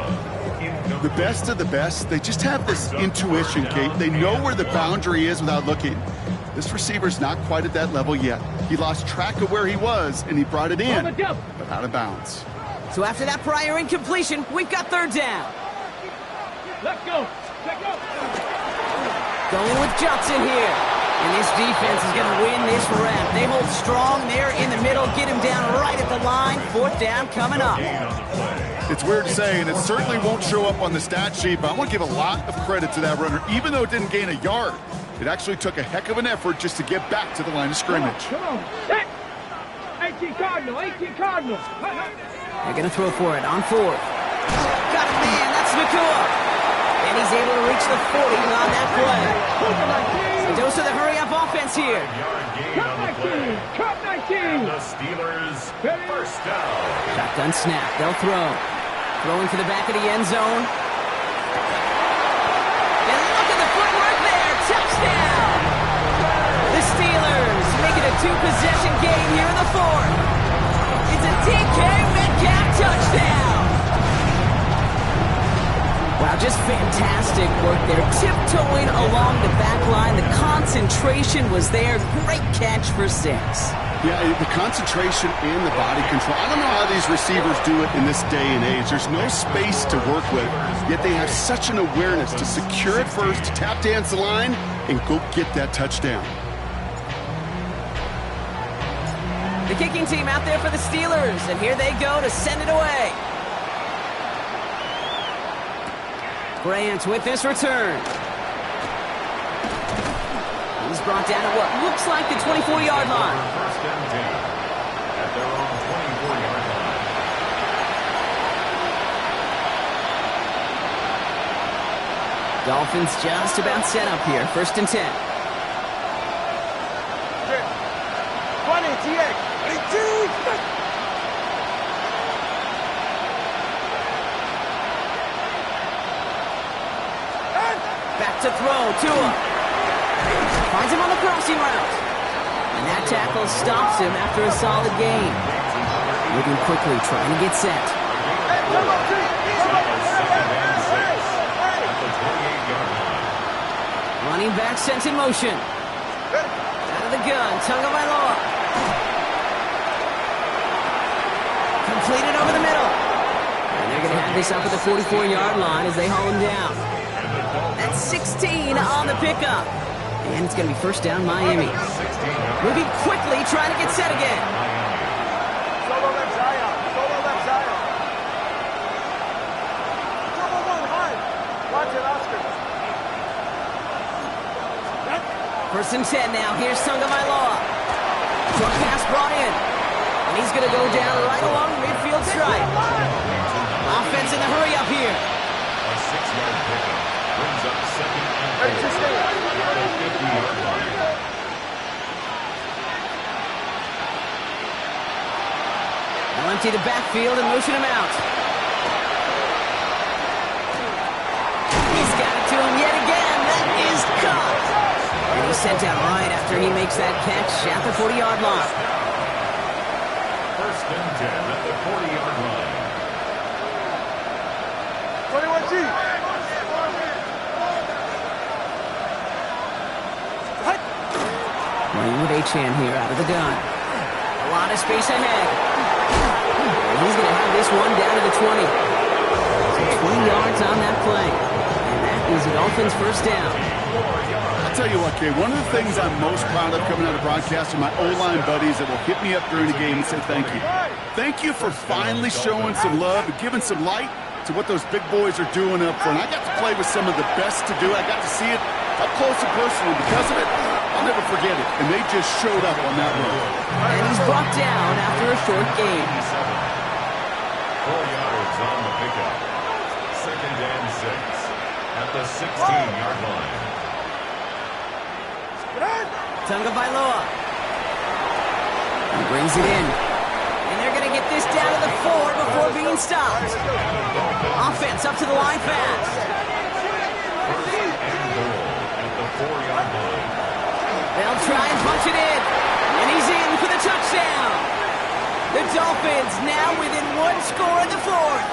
S2: The best of the best, they just have this intuition, Kate. They know where the boundary is without looking. This receiver's not quite at that level yet. He lost track of where he was, and he brought it in, but out of bounds.
S1: So after that prior incompletion, we've got 3rd down.
S3: Let's go. Let's go.
S1: Going with Johnson here. And this defense is going to win this rep. They hold strong there in the middle, get him down right at the line. 4th down coming up.
S2: It's weird to say, and it certainly won't show up on the stat sheet, but I want to give a lot of credit to that runner. Even though it didn't gain a yard, it actually took a heck of an effort just to get back to the line of scrimmage.
S3: Come on. Set. 18 Cardinal. 18 Cardinal.
S1: They're going to throw for it on 4th. Got a man, that's Nakua. And he's able to reach the 40 on that play. A dose of the hurry-up offense here.
S4: Yard gain on the play. And the Steelers first down.
S1: Shotgun snap, they'll throw. Throwing to the back of the end zone. And look at the footwork there, touchdown! The Steelers make it a 2-possession game here in the 4th. It's a DK Metcalf touchdown! Wow, just fantastic work there. Tiptoeing along the back line. The concentration was there. Great catch for 6.
S2: Yeah, the concentration and the body control. I don't know how these receivers do it in this day and age. There's no space to work with, yet they have such an awareness to secure it first, tap dance the line, and go get that touchdown.
S1: The kicking team out there for the Steelers, and here they go to send it away. Bryant with this return. He's brought down at what looks like the 24-yard line.
S4: First and 10 at their own 24-yard line.
S1: Dolphins just about set up here. First and 10.
S3: 20, TX. 22.
S1: Back to throw, Tua. Finds him on the crossing route. And that tackle stops him after a solid gain. Moving quickly, trying to get set. Running back sent in motion. Out of the gun, Tagovailoa. Completed over the middle. And they're going to have this up at the 44-yard line as they haul him down. That's 16 on the pickup. And it's going to be first down Miami. Moving quickly, trying to get set again.
S3: Solo left Zion. Solo left Zion. Double one high. Watch it, Oscar.
S1: First and 10 now. Here's Tagovailoa. Short pass brought in. And he's going to go down right along the midfield stripe. Offense in the hurry up here.
S4: A 6-yard pickup brings up second and 4 at the 50-yard line.
S1: They'll empty the backfield and motion him out. He's got it to him yet again. That is caught. And he's sent out right after he makes that catch at the 40-yard line.
S4: First and 10 at the 40-yard line.
S3: 21G.
S1: Running with Achane here out of the gun. A lot of space ahead. And he's going to have this one down to the 20. So 20 yards on that play. And that is a Dolphins first down.
S2: I'll tell you what, Kay, one of the things I'm most proud of coming out of broadcast are my O-line buddies that will hit me up during the game and say thank you. Thank you for finally showing some love and giving some light to what those big boys are doing up front. I got to play with some of the best to do. I got to see it up close and personal. Because of it, I'll never forget it. And they just showed up on that run.
S1: And he's brought down after a short gain.
S4: 4 yards on the pickup. Second and 6 at the 16-yard line.
S1: Tagovailoa. He brings it in. And they're going to get this down to the 4 before being stopped. Offense up to the line fast.
S4: First and goal at the 4-yard line.
S1: They'll try and punch it in. And he's in for the touchdown. The Dolphins now within one score in the 4th.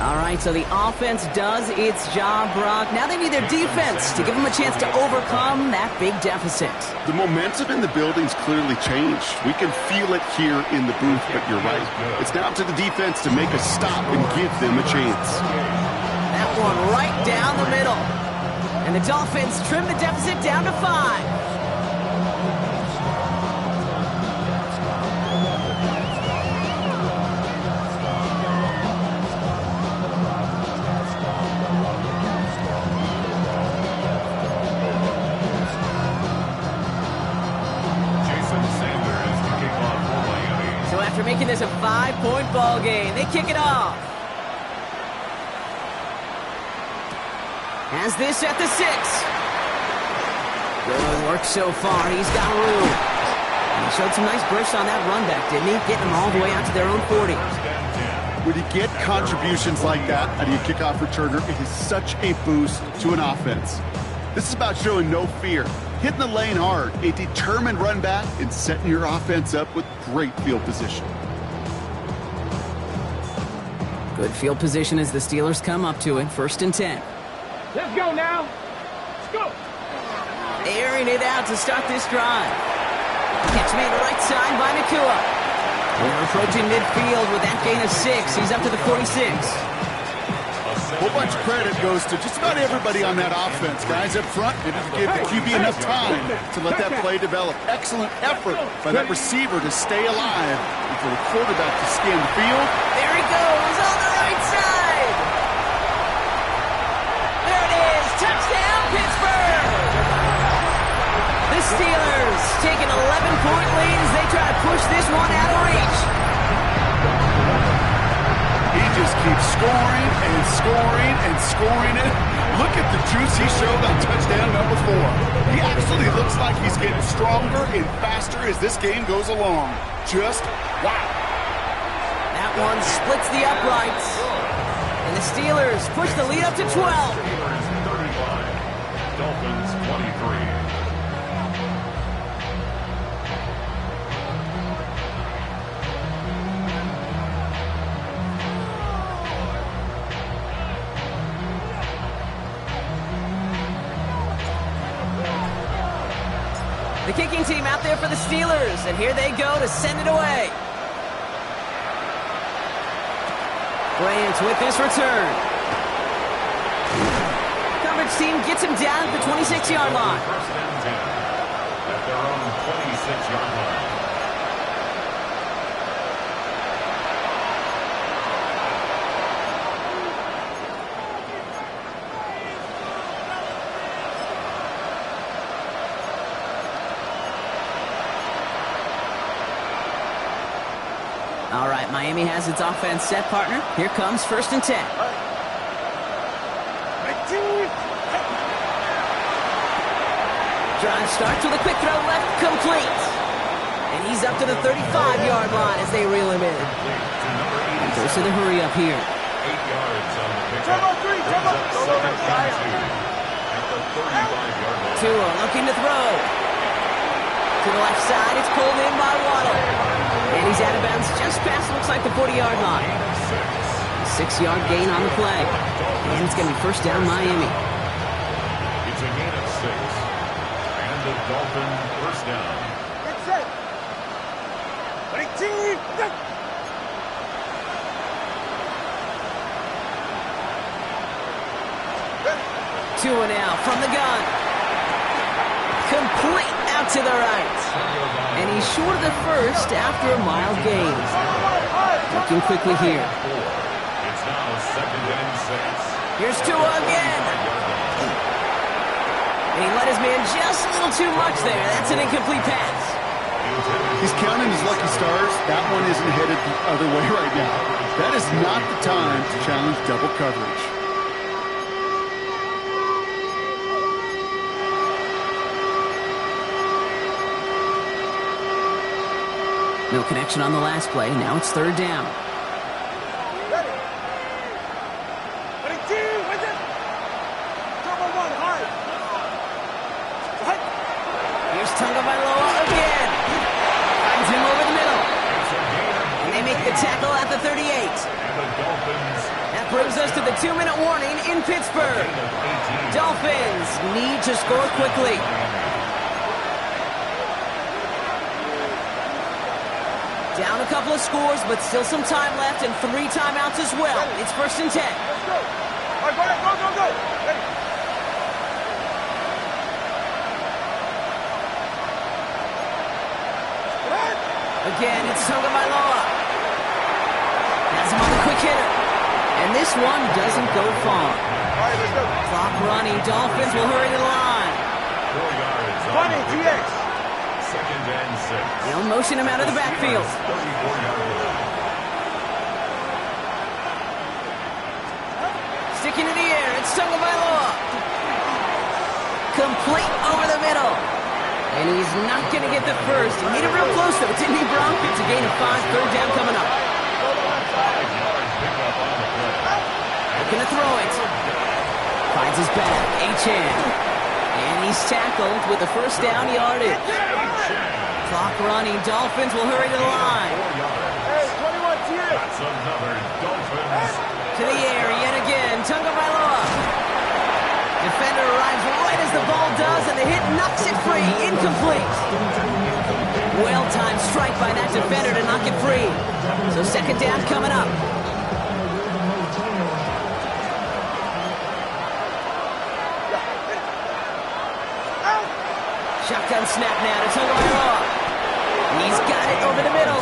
S1: All right, so the offense does its job, Brock. Now they need their defense to give them a chance to overcome that big deficit.
S2: The momentum in the building's clearly changed. We can feel it here in the booth, but you're right. It's now up to the defense to make a stop and give them a chance.
S1: That one right down the middle. And the Dolphins trim the deficit down to 5. 5-point ball game. They kick it off. Has this at the 6. Good work so far. He's got room. And he showed some nice bursts on that run back, didn't he? Getting them all the way out to their own 40.
S2: When you get contributions like that out of your kickoff returner, it is such a boost to an offense. This is about showing no fear, hitting the lane hard, a determined run back, and setting your offense up with great field position.
S1: Good field position as the Steelers come up to it. 1st and 10.
S3: Let's go now. Let's go.
S1: Airing it out to start this drive. Catch made right side by Nacua. They're approaching midfield with that gain of 6. He's up to the 46.
S2: A whole bunch of credit goes to just about everybody on that offense. Guys up front didn't give the QB enough time to let that play develop. Excellent effort by that receiver to stay alive and for the quarterback to scan the field.
S1: There he goes on the right side. There it is. Touchdown, Pittsburgh. The Steelers take an 11-point lead as they try to push this one out of reach.
S2: He just keeps scoring and scoring and scoring it. Look at the juice he showed on touchdown number 4. He actually looks like he's getting stronger and faster as this game goes along. Just wow.
S1: That one splits the uprights. And the Steelers push the lead up to 12.
S4: Steelers 35, Dolphins 23.
S1: The kicking team out there for the Steelers, and here they go to send it away. Bryant with this return. Coverage team gets him down at the 26-yard line.
S4: 1st and 10 at their own 26-yard line.
S1: All right, Miami has its offense set, partner. Here comes 1st and 10. Drive starts with a quick throw left, complete. And he's up to the 35-yard line as they reel him in. Goes to the hurry up here.
S4: 8 yards on the pickup. Brings up 2nd and 2 at the 35-yard line.
S1: Tua looking to throw. To the left side, it's pulled in by Waddle. And he's out of bounds just past, looks like the 40-yard line. 6-yard gain on the play. And it's going to be 1st down, Miami.
S4: It's a gain of 6. And the Dolphin 1st down.
S3: Get set. 22. Go.
S1: Tua now from the gun. Complete out to the right. And he's short of the 1st after a mild gain. Looking quickly here.
S4: It's now 2nd and 6.
S1: Here's Tua again. And he let his man just a little too much there. That's an incomplete pass.
S2: He's counting his lucky stars. That one isn't headed the other way right now. That is not the time to challenge double coverage.
S1: No connection on the last play. Now it's 3rd down.
S3: Ready. 22. With it. Double 1 high. Right.
S1: Here's Tagovailoa again. Finds him over the middle. And they make the tackle at the 38.
S4: And the Dolphins.
S1: That brings us to the 2-minute warning in Pittsburgh. Dolphins need to score quickly. Down a couple of scores, but still some time left and 3 timeouts as well. It's 1st and 10.
S3: Let's go. All right, go. Ready.
S1: Again, it's Tagovailoa. Has him on the quick hitter. And this one doesn't go far.
S3: All right, let's go.
S1: Clock running. Dolphins will hurry to the line.
S4: 4 yards on
S3: Funny,
S4: the pickup.
S3: TX.
S4: 2nd and 6.
S1: They'll motion him out of the backfield.
S4: 34-yard line.
S1: kick into the air. It's Tagovailoa. Complete over the middle. And he's not going to get the first. He made it real close, though, didn't he, Bronk? It's a gain of 5, third down coming up. Looking to throw it. Finds his back, Achane. And he's tackled with the first down yardage. Clock running. Dolphins will hurry to the line.
S3: Hey, 21 here.
S4: That's another Dolphins.
S1: To the air yet again. Tagovailoa. Defender arrives right as the ball does, and the hit knocks it free. Incomplete. Well-timed strike by that defender to knock it free. So second down coming up. Shotgun snap now to Tagovailoa. He's got it over the middle.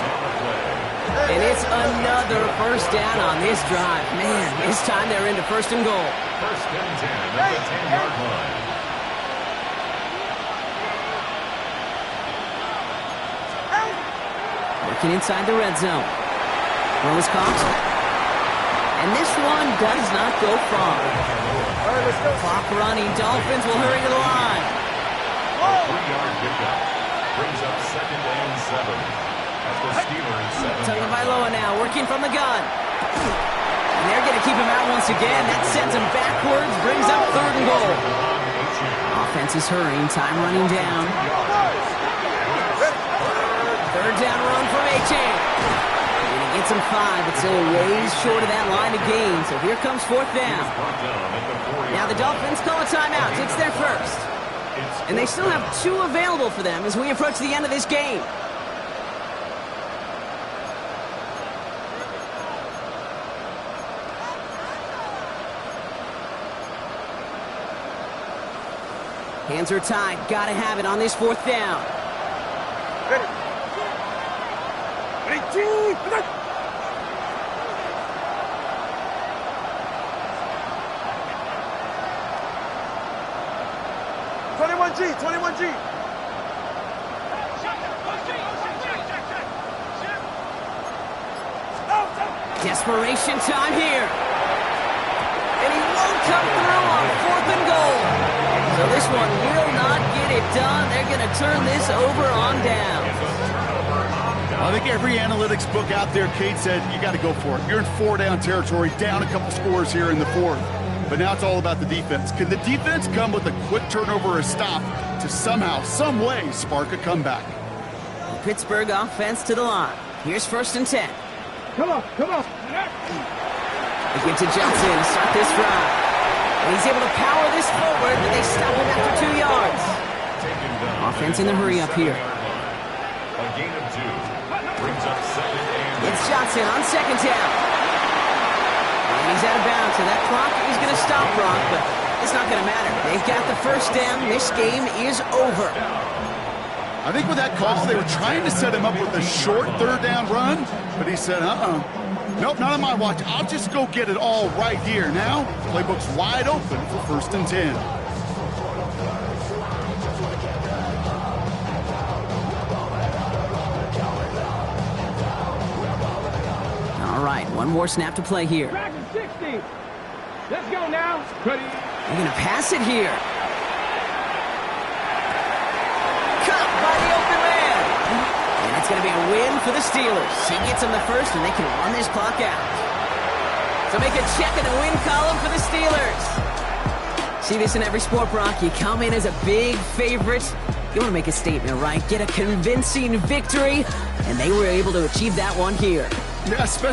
S1: And it's another first down on this drive. Man, this time they're into first and goal.
S4: First and 10 at the 10-yard line.
S1: Working inside the red zone. Throws caught. And this one does not go far.
S3: All right, let's go.
S1: Clock running. Dolphins will hurry to the line.
S4: 3-yard pickup. Brings up second and 7. As the Steelers 7.
S1: Tagovailoa now working from the gun. And they're going to keep him out once again. That sends him backwards. Brings up third and goal. Offense is hurrying. Time running down. Third down run from Achane. And he gets him 5, but still a ways short of that line of gain. So here comes fourth down. Now the Dolphins call a timeout. It's their first. And they still have 2 available for them as we approach the end of this game. Hands are tied. Gotta have it on this fourth down.
S3: Ready. Ready, team. 21G, 21G.
S1: Desperation time here. And he won't come through on fourth and goal. So this one will not get it done. They're going to turn this over on down.
S2: I think every analytics book out there, Kate said, you got to go for it. You're in 4-down territory, down a couple scores here in the fourth. But now it's all about the defense. Can the defense come with a quick turnover or a stop to somehow, some way, spark a comeback?
S1: Pittsburgh offense to the line. Here's first and 10.
S3: Come on, come on.
S1: They give to Johnson to start this drive. And he's able to power this forward, but they stop him after 2 yards. Offense in the hurry up here.
S4: A gain of 2. Brings up second and...
S1: It's Johnson on second down. And he's out of bounds, so that clock is going to stop Brock, but it's not going to matter. They've got the first down. This game is over.
S2: I think with that call, they were trying to set him up with a short third down run, but he said, nope, not on my watch. I'll just go get it all right here. Now, playbook's wide open for first and 10.
S1: All right, one more snap to play here.
S3: Back in 60. Let's go now. Ready.
S1: They're going to pass it here. Caught by the open man. And it's going to be a win for the Steelers. He gets them the first, and they can run this clock out. So make a check in the win column for the Steelers. See this in every sport, Brock. You come in as a big favorite. You want to make a statement, right? Get a convincing victory. And they were able to achieve that one here.
S2: Yeah, especially